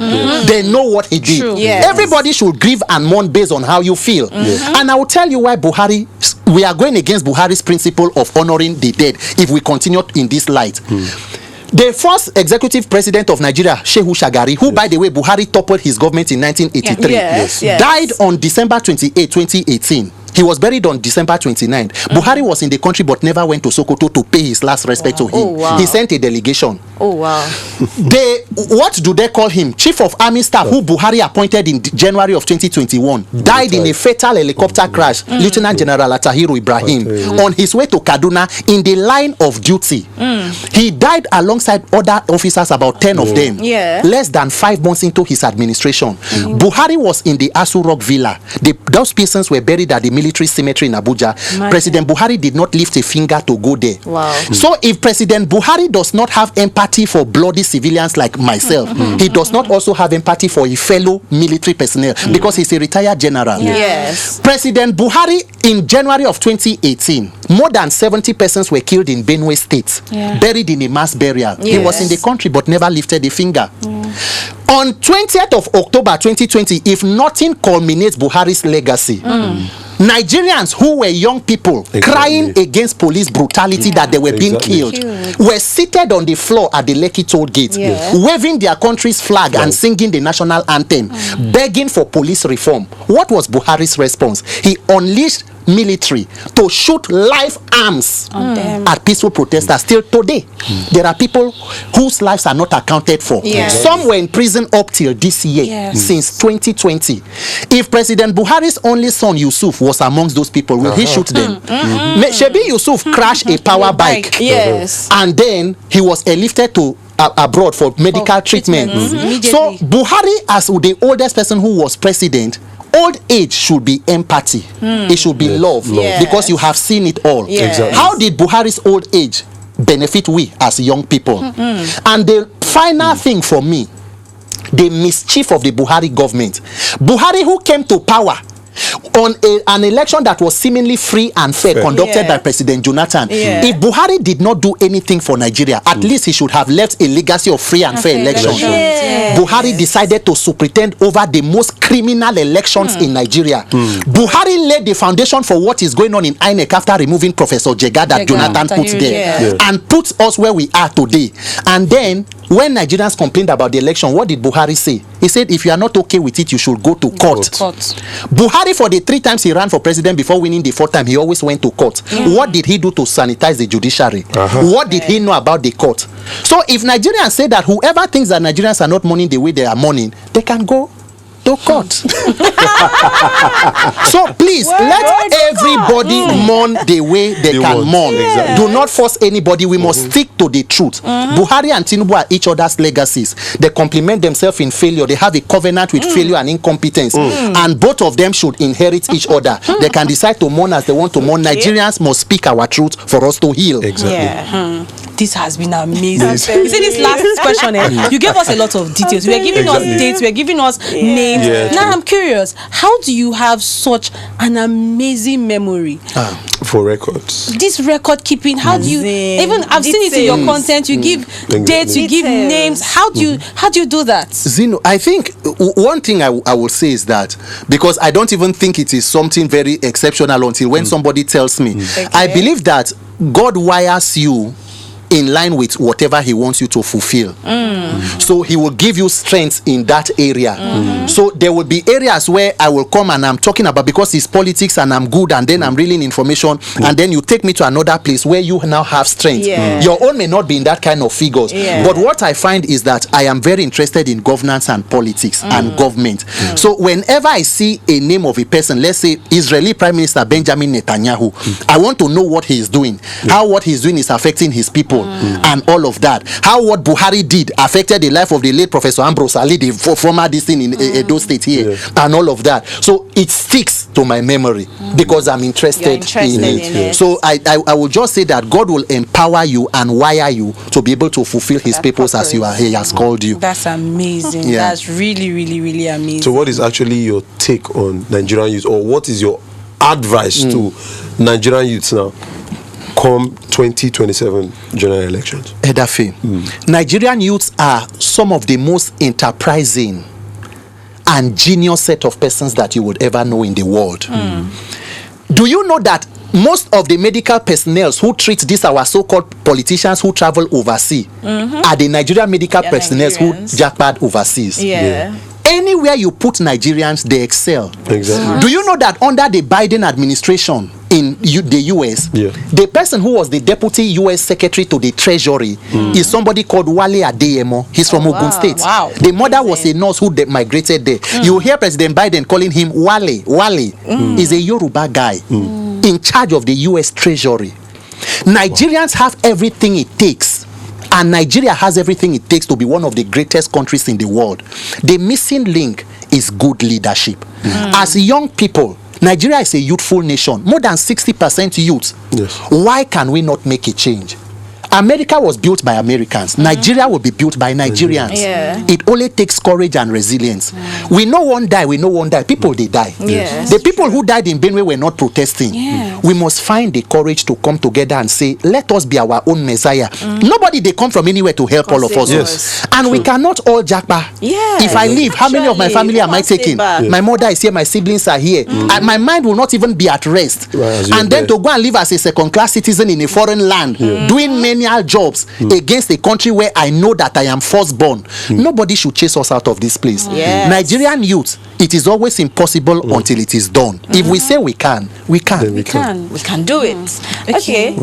They know what he did. Everybody should grieve and mourn based on how you feel. And I will tell you why we are going against Buhari's principle of honoring the dead if we continue in this light. The first executive president of Nigeria, Shehu Shagari, who, by the way, Buhari toppled his government in 1983, died on December 28, 2018. He was buried on December 29th. Buhari was in the country but never went to Sokoto to pay his last respect to him. Oh, wow. He sent a delegation. Oh wow. What do they call him? Chief of Army Staff, who Buhari appointed in January of 2021, died in a fatal helicopter crash. Lieutenant General Atahiru Ibrahim, on his way to Kaduna in the line of duty. He died alongside other officers, about 10 of them, less than 5 months into his administration. Buhari was in the Asu Rock Villa. Those persons were buried at the military cemetery in Abuja. President Buhari did not lift a finger to go there. Wow. So if President Buhari does not have empathy for bloody civilians like myself, he does not also have empathy for a fellow military personnel, because he's a retired general. Yes. President Buhari, in January of 2018, more than 70 persons were killed in Benue State, buried in a mass burial. He was in the country but never lifted a finger. On 20th of October 2020, if nothing culminates Buhari's legacy, Nigerians who were young people crying against police brutality that they were being killed were seated on the floor at the Lekki toll gate, waving their country's flag and singing the national anthem, begging for police reform. What was Buhari's response? He unleashed military to shoot live arms at peaceful protesters. Till today, there are people whose lives are not accounted for. Some were in prison up till this year, since 2020. If President Buhari's only son Yusuf was amongst those people, will he shoot them? Shebi Yusuf crashed a power bike, and then he was airlifted to abroad for medical treatment. So Buhari, as the oldest person who was president, old age should be empathy. It should be love, because you have seen it all. How did Buhari's old age benefit we as young people? And the final thing for me, the mischief of the Buhari government. Buhari, who came to power on an election that was seemingly free and fair, conducted by President Jonathan. If Buhari did not do anything for Nigeria, at least he should have left a legacy of free and fair elections. Buhari decided to superintend over the most criminal elections in Nigeria. Buhari laid the foundation for what is going on in Inec after removing Professor Jega that Jonathan put there, and puts us where we are today. And then when Nigerians complained about the election, what did Buhari say? He said, if you are not okay with it, you should go to court. Buhari, for the 3 times he ran for president before winning the 4th time, he always went to court. What did he do to sanitize the judiciary? What did he know about the court? So if Nigerians say that whoever thinks that Nigerians are not mourning the way they are mourning, they can go to court. So please, let everybody mourn the way they can mourn. Do not force anybody. We must stick to the truth. Buhari and Tinubu are each other's legacies. They complement themselves in failure. They have a covenant with failure and incompetence, and both of them should inherit each other. They can decide to mourn as they want to mourn. Nigerians must speak our truth for us to heal. This has been amazing. You see this last question, you gave us a lot of details. We are giving us dates, we are giving us names. Now I'm curious, how do you have such an amazing memory? For records. This record keeping, how do you even I've seen it in your content, you give dates, you give names. How do you do that? Zino, I think one thing I will say is that, because I don't even think it is something very exceptional until when somebody tells me. I believe that God wires you in line with whatever he wants you to fulfill. So he will give you strength in that area. So there will be areas where I will come and I'm talking about, because it's politics and I'm good, and then I'm reeling information, and then you take me to another place where you now have strength. Your own may not be in that kind of figures. But what I find is that I am very interested in governance and politics and government. So whenever I see a name of a person, let's say Israeli Prime Minister Benjamin Netanyahu, I want to know what he is doing, how what he's doing is affecting his people, and all of that. How what Buhari did affected the life of the late Professor Ambrose Ali, the former this thing in Edo State here, and all of that. So it sticks to my memory because I'm interested in it. So I will just say that God will empower you and wire you to be able to fulfill his purpose as you are. He has called you. That's amazing. That's really, really, really amazing. So what is actually your take on Nigerian youth, or what is your advice to Nigerian youths now come 2027 general elections? Edafe, Nigerian youths are some of the most enterprising and genius set of persons that you would ever know in the world. Do you know that most of the medical personnel who treat these our so-called politicians who travel overseas are the Nigerian medical personnel who jackpot overseas? Anywhere you put Nigerians, they excel. Exactly. Do you know that under the Biden administration in the US, the person who was the deputy US secretary to the Treasury is somebody called Wale Adeyemo. He's from Ogun State. Wow. The mother was a nurse who migrated there. You hear President Biden calling him Wale. Wale is a Yoruba guy in charge of the US Treasury. Nigerians have everything it takes. And Nigeria has everything it takes to be one of the greatest countries in the world. The missing link is good leadership. As young people, Nigeria is a youthful nation. More than 60% youth. Yes. Why can we not make a change? America was built by Americans. Nigeria will be built by Nigerians. Yeah. It only takes courage and resilience. We know one die. People, they die. Yes. The people who died in Benue were not protesting. Yes. We must find the courage to come together and say, let us be our own Messiah. Nobody, they come from anywhere to help all of us. Yes. And we cannot all jackpot. Yes. If I leave, how many of my family am I taking? My mother is here, my siblings are here. And my mind will not even be at rest. Right, and then to go and live as a second-class citizen in a foreign land, doing menial jobs against a country where I know that I am firstborn. Nobody should chase us out of this place. Yes. Nigerian youth, it is always impossible until it is done. If we say we can, we can. Then we can. We can do it. Okay.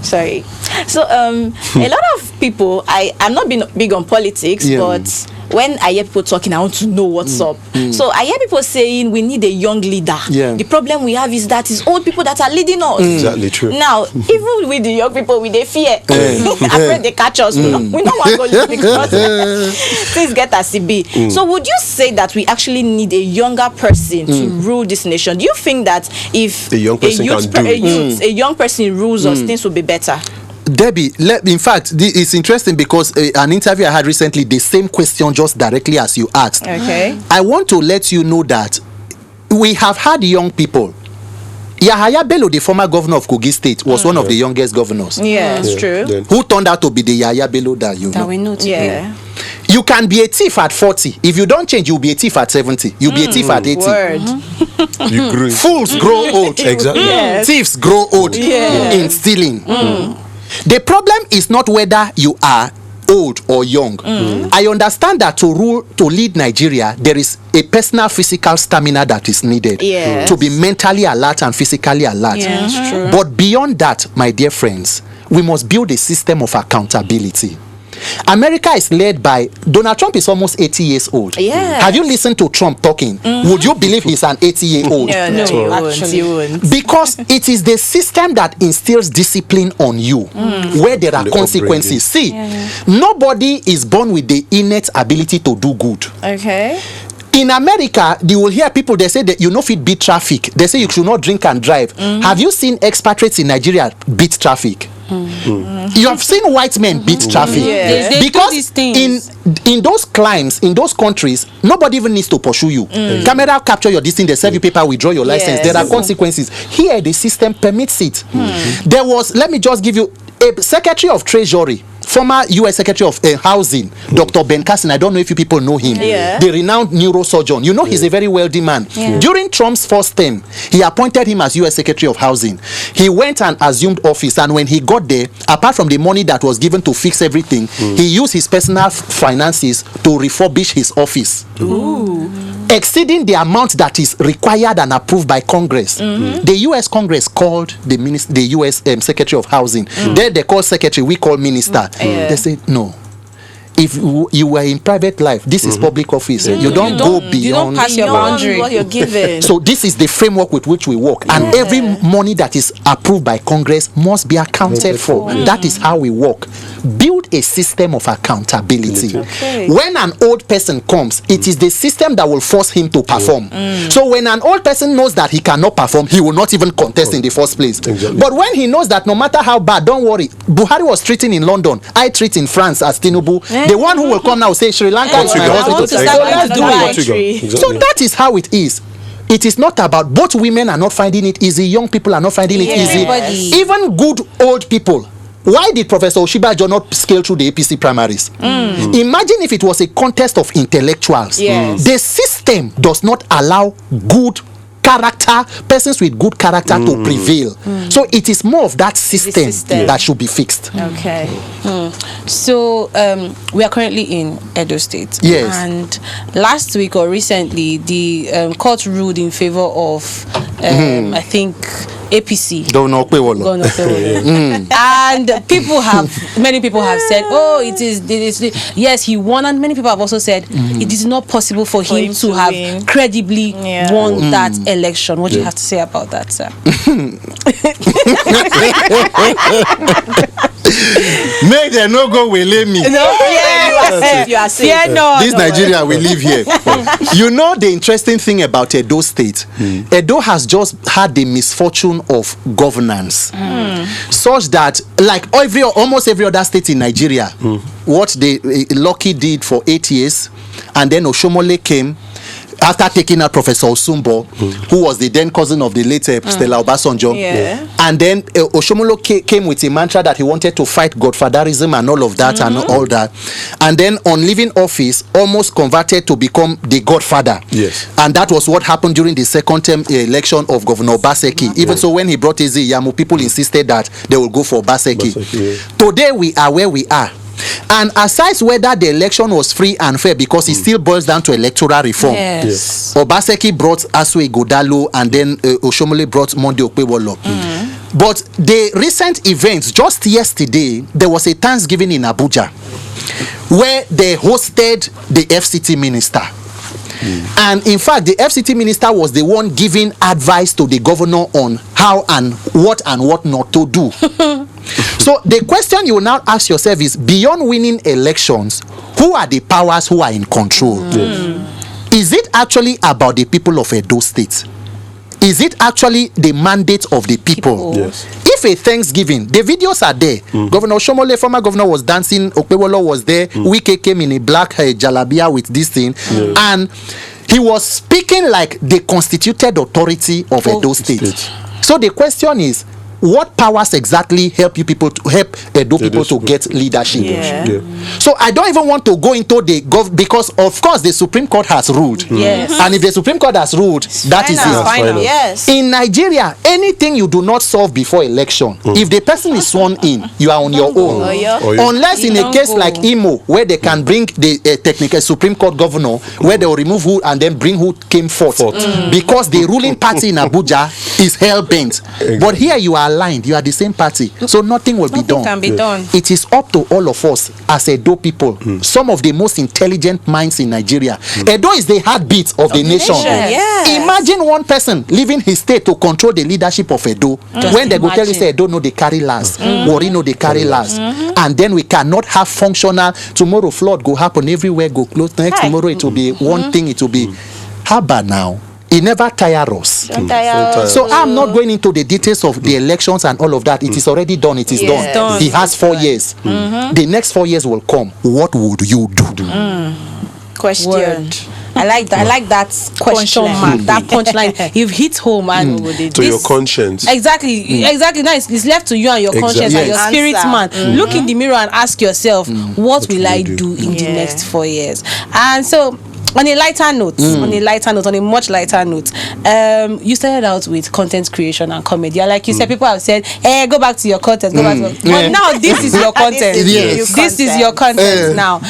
Sorry. So a lot of people, I'm not being big on politics, but when I hear people talking, I want to know what's up. So I hear people saying we need a young leader. The problem we have is that it's old people that are leading us. Exactly true. Now, even with the young people, we they fear. Afraid they catch us. We don't want to go lead because things get as it be. So would you say that we actually need a younger person to rule this nation? Do you think that if a young person a young person rules us, things will be better? Debby, in fact, it's interesting because an interview I had recently, the same question just directly as you asked. Okay. I want to let you know that we have had young people. Yahaya Bello, the former governor of Kogi State, was one of the youngest governors. Yeah, it's true. Then. Who turned out to be the Yahaya Bello that you know. That we know today. Yeah. You can be a thief at 40. If you don't change, you'll be a thief at 70. You'll be a thief at 80. Word. You grew. Fools grow old. Exactly. Yes. Thieves grow old in stealing. The problem is not whether you are old or young. I understand that to lead Nigeria, there is a personal physical stamina that is needed to be mentally alert and physically alert. Yeah, true. But beyond that, my dear friends, we must build a system of accountability. America is led by Donald Trump is almost 80 years old. Yes. Have you listened to Trump talking? Would you believe he's an 80-year-old? No, you won't. Because it is the system that instills discipline on you, where there are The consequences. See, nobody is born with the innate ability to do good. Okay. In America, you will hear people, they say that you know fit beat traffic. They say you should not drink and drive. Have you seen expatriates in Nigeria beat traffic? You have seen white men beat traffic. They do Because these things. in those climes, in those countries, nobody even needs to pursue you. Camera capture your distance, they serve you paper, withdraw your license. There are consequences. Here, the system permits it. There was, let me just give you, a Secretary of Treasury, former U.S. Secretary of Housing, Dr. Ben Carson. I don't know if you people know him. The renowned neurosurgeon. You know he's a very wealthy man. During Trump's first term, he appointed him as U.S. Secretary of Housing. He went and assumed office, and when he got there, apart from the money that was given to fix everything, he used his personal finances to refurbish his office. Exceeding the amount that is required and approved by Congress. The U.S. Congress called the U.S. Secretary of Housing. There they call secretary, we call minister. They said, no. If you were in private life, this is public office. You don't go beyond. You don't pass your boundary. What you're given. So this is the framework with which we work. And every money that is approved by Congress must be accounted for. That is how we work. Build a system of accountability. When an old person comes, it is the system that will force him to perform. So when an old person knows that he cannot perform, he will not even contest in the first place. But when he knows that no matter how bad, don't worry. Buhari was treating in London. I treat in France as Tinubu. The one who will come now will say Sri Lanka is my hospital. So that is how it is. It is not about, both women are not finding it easy, young people are not finding it easy. Even good old people. Why did Professor Oshibajo not scale through the APC primaries? Imagine if it was a contest of intellectuals. The system does not allow good character, persons with good character to prevail. So it is more of that system, that should be fixed. Okay. So we are currently in Edo State. Yes. And last week or recently, the court ruled in favor of, I think, APC. Governor Okpewolo. And many people have said, oh, it is, yes, he won. And many people have also said, it is not possible for him to have win. credibly won that election. What do you have to say about that, sir? Make them no go will let me. You are safe. Yeah, no. This Nigeria we live here. You know the interesting thing about Edo State? Edo has just had the misfortune of governance, such that like almost every other state in Nigeria, what Lucky did for 8 years, and then Oshomole came after taking out Professor Osumbo, who was the then cousin of the late Stella Obasanjo. And then Oshomole came with a mantra that he wanted to fight godfatherism and all of that and all that. And then on leaving office, almost converted to become the godfather. Yes. And that was what happened during the second term election of Governor Obaseki. Even so, when he brought Eze Iyamu, people insisted that they will go for Obaseki. Today, we are where we are. And aside whether the election was free and fair, because it still boils down to electoral reform. Yes. Obaseki brought Asue Godalo, and then Oshomole brought Monday Okpewolo. But the recent events, just yesterday, there was a Thanksgiving in Abuja where they hosted the FCT minister. And in fact, the FCT minister was the one giving advice to the governor on how and what not to do. So the question you will now ask yourself is, beyond winning elections, who are the powers who are in control? Is it actually about the people of Edo State? Is it actually the mandate of the people? Yes. If a Thanksgiving, the videos are there. Governor Oshomole, former governor, was dancing. Okpewolo was there. Wike came in a black jalabia with this thing. And he was speaking like the constituted authority of Edo State. So the question is, what powers exactly help Edo people to get leadership? So I don't even want to go into the because of course the Supreme Court has ruled. And if the Supreme Court has ruled, that is it. Final. Yes. In Nigeria, anything you do not solve before election, if the person is sworn in, you are on your own. Unless in a case like Imo, where they can bring the technical Supreme Court governor, where they will remove who and then bring who came forth. Because the ruling party in Abuja is hell-bent. But here you are aligned, you are the same party, so nothing will be done. Can be done. It is up to all of us as Edo people, some of the most intelligent minds in Nigeria. Edo is the heartbeat of the nation. Yes. Imagine one person leaving his state to control the leadership of Edo. When they go tell you, say, Edo no, they carry last, Wari no, they carry last, and then we cannot have functional. Tomorrow flood go happen everywhere, go close. Next tomorrow it will be one thing. It will be how about now? It never tire us. So I'm not going into the details of the elections and all of that. It is already done. It is done. He has 4 years. The next 4 years will come. What would you do? Question. Word. I like that. I like that question mark. That punchline. You've hit home and to your conscience. Exactly. Exactly. Now it's left to you and your conscience and your spirit man. Look in the mirror and ask yourself, what will I do in the next 4 years? And so, on a lighter note, on a much lighter note, you started out with content creation and comedy. Like you said, people have said, "Hey, go back to your content." Go back to but now this is your content. This is your content now.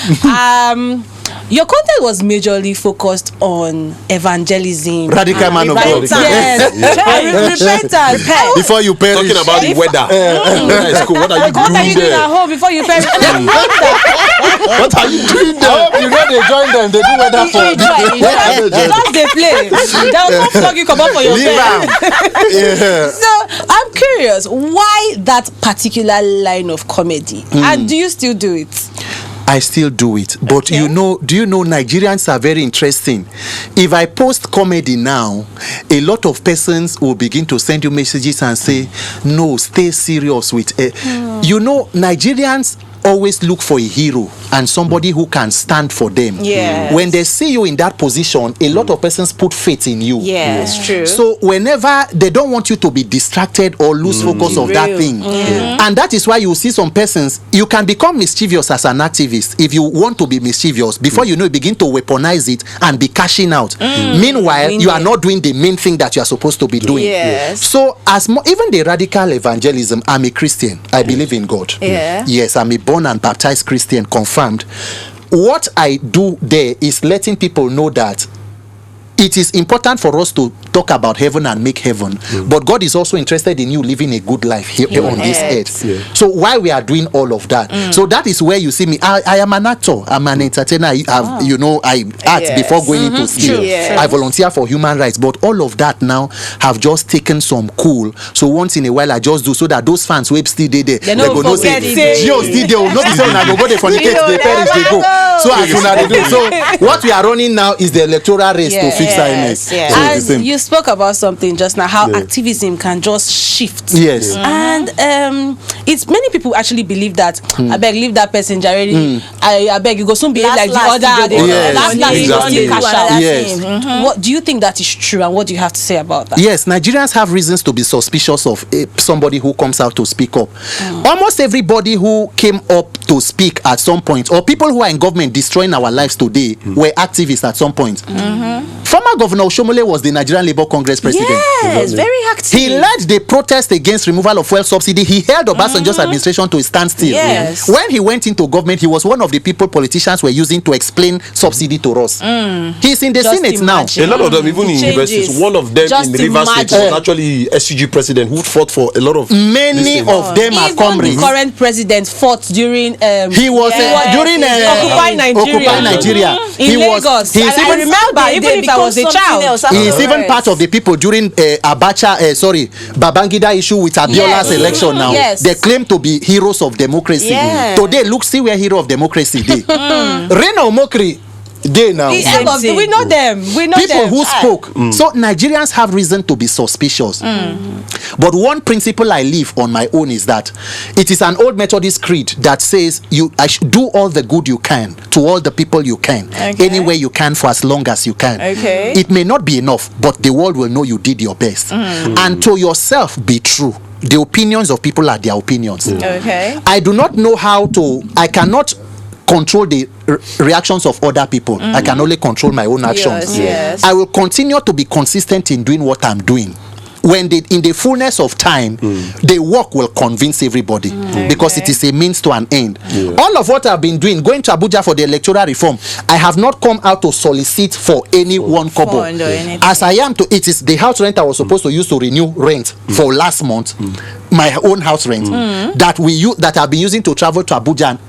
Your content was majorly focused on evangelism, radical man of God. Repentance. Before you perish. Talking about the weather. That's cool. What are you doing there? At home before you perish? What are you doing there? You know they join them. They do weather for. Just they play. They'll not flog you come up for your bed. So I'm curious, why that particular line of comedy? And do you still do it? I still do it, but do you know Nigerians are very interesting. If I post comedy now, a lot of persons will begin to send you messages and say, no, stay serious with it. You know, Nigerians always look for a hero and somebody who can stand for them. Yes. When they see you in that position, a lot of persons put faith in you. Yes, true. So whenever they don't want you to be distracted or lose focus of that thing. And that is why you see some persons, you can become mischievous as an activist if you want to be mischievous. Before you know, you begin to weaponize it and be cashing out. Meanwhile, you are not doing the main thing that you are supposed to be doing. Yes. So even the radical evangelism, I'm a Christian. I believe in God. Yeah. Yes, I'm a born and baptized Christian, confirmed. What I do there is letting people know that it is important for us to talk about heaven and make heaven, but God is also interested in you living a good life here on this earth. Yeah. So while we are doing all of that, so that is where you see me. I am an actor. I'm an entertainer. I act before going into skill. Yes. I volunteer for human rights, but all of that now have just taken some cool. So once in a while I just do so that those fans who still there, they go no say Gio still there. No be say una go they fornicate, they perish, they go. So as soon as they do, so what we are running now is the electoral race to fix Yes, yes. So it's the And same. you spoke about something just now, how activism can just shift. Yes. And it's many people actually believe that I beg leave that person already. I beg you go soon behave like the other. Yes. You go still cash out. Yes. What do you think that is true, and what do you have to say about that? Yes, Nigerians have reasons to be suspicious of somebody who comes out to speak up. Almost everybody who came up to speak at some point, or people who are in government destroying our lives today, were activists at some point. Former Governor Oshomole was the Nigerian Labour Congress president. Yes, very active. He led the protest against removal of fuel subsidy. He held Obasanjo's administration to a standstill. Yes. When he went into government, he was one of the people politicians were using to explain subsidy to us. He's in the Just Senate imagine. A lot of them, even in Changes. universities, one of them Just in Rivers State imagine. was actually SCG president who fought for a lot of Many this thing. of them are Even the comrades. current president fought during He was during Occupy Nigeria. Occupy Nigeria. In He was. Lagos. He's I even remember, even if I was a child. He's even part of the people during Babangida issue with Abiola's election now. Yes. They claim to be heroes of democracy. Yeah. Today, look, see where hero of democracy they. Rena Omokri, they now. We know them. We know People them. who spoke. So Nigerians have reason to be suspicious. But one principle I live on my own is that it is an old Methodist creed that says I should do all the good you can to all the people you can, anywhere you can for as long as you can. Okay. It may not be enough, but the world will know you did your best. And to yourself be true. The opinions of people are their opinions. Okay. I do not know I cannot control the reactions of other people. I can only control my own actions. Yes. I will continue to be consistent in doing what I'm doing. When in the fullness of time, the work will convince everybody because it is a means to an end. All of what I've been doing, going to Abuja for the electoral reform, I have not come out to solicit for any one kobo. As I am to, it is the house rent I was supposed to use to renew rent for last month, my own house rent that I've been using to travel to Abuja. And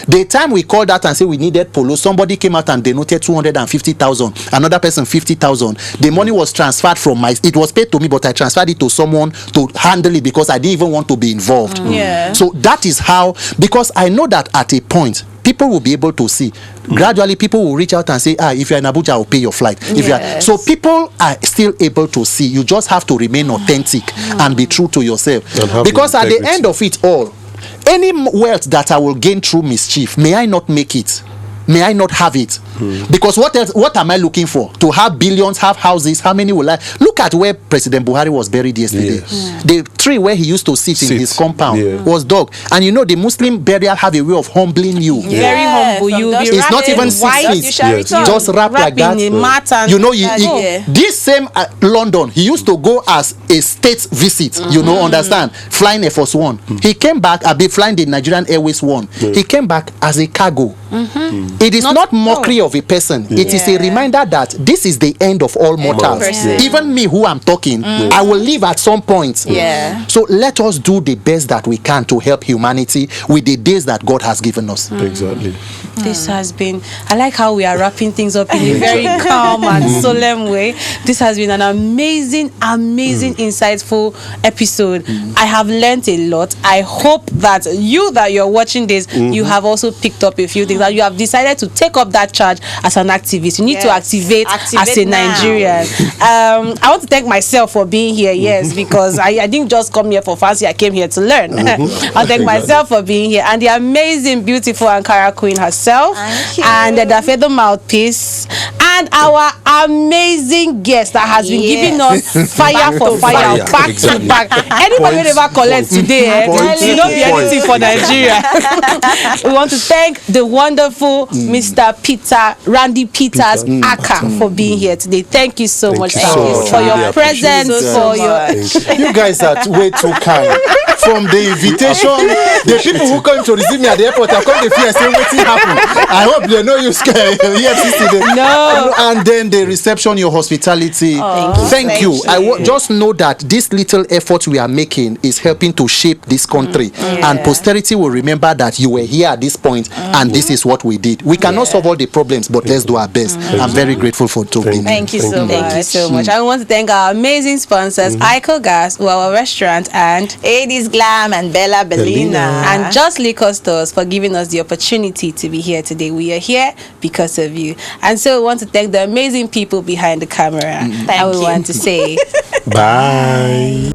the time we called out and said we needed polo, somebody came out and denoted 250,000, another person 50,000. The money was transferred from it was paid to me, but I transferred it to someone to handle it because I didn't even want to be involved. So that is how, because I know that at a point people will be able to see. Gradually people will reach out and say, if you're in Abuja, I'll pay your flight. So people are still able to see. You just have to remain authentic and be true to yourself, because at the end of it all, any wealth that I will gain through mischief, may I not make it? May I not have it? Because what else? What am I looking for? To have billions, have houses? How many will I? Look at where President Buhari was buried yesterday. The tree where he used to sit in his compound was dug. And you know, the Muslim burial have a way of humbling you. Very humble. It's not even 6 feet. Just wrap like that. You know, this same London, he used to go as a state visit. You know, understand? Flying Air Force One. He came back. I'll be flying the Nigerian Airways One. He came back as a cargo. It is not mockery of a person. It is a reminder that this is the end of all mortals. Even me who am talking, I will leave at some point. So let us do the best that we can to help humanity with the days that God has given us. Exactly. This has been, I like how we are wrapping things up in a very calm and solemn way. This has been an amazing, insightful episode. I have learned a lot. I hope that you're watching this, you have also picked up a few things, that you have decided to take up that charge much as an activist. You need to activate as a now. Nigerian. I want to thank myself for being here, yes, because I didn't just come here for fancy, I came here to learn. I'll thank myself for being here, and the amazing, beautiful Ankara Queen herself, and Edafe the Mouthpiece, and our amazing guest that has been giving us fire for fire, back to back. Anybody will ever collect today, you don't be anything for Nigeria. We want to thank the wonderful Mr. Randy Peters Aka for being here today. Thank you so much for your presence, for your. You guys are way too kind. From the invitation, the people who come to receive me at the airport, I come to fear saying what happened. I hope they know you scared. No. And then the reception, your hospitality. Thank you. Just know that this little effort we are making is helping to shape this country, and posterity will remember that you were here at this point, and this is what we did. We cannot solve all the problems, but let's do our best. I'm very grateful for being here. Thank you so much. I want to thank our amazing sponsors, Ico Gas, our restaurant, and Ladies Glam and Bella Bellina. And Just Liquor Stores for giving us the opportunity to be here today. We are here because of you. And so we want to thank the amazing people behind the camera. And we want to say bye.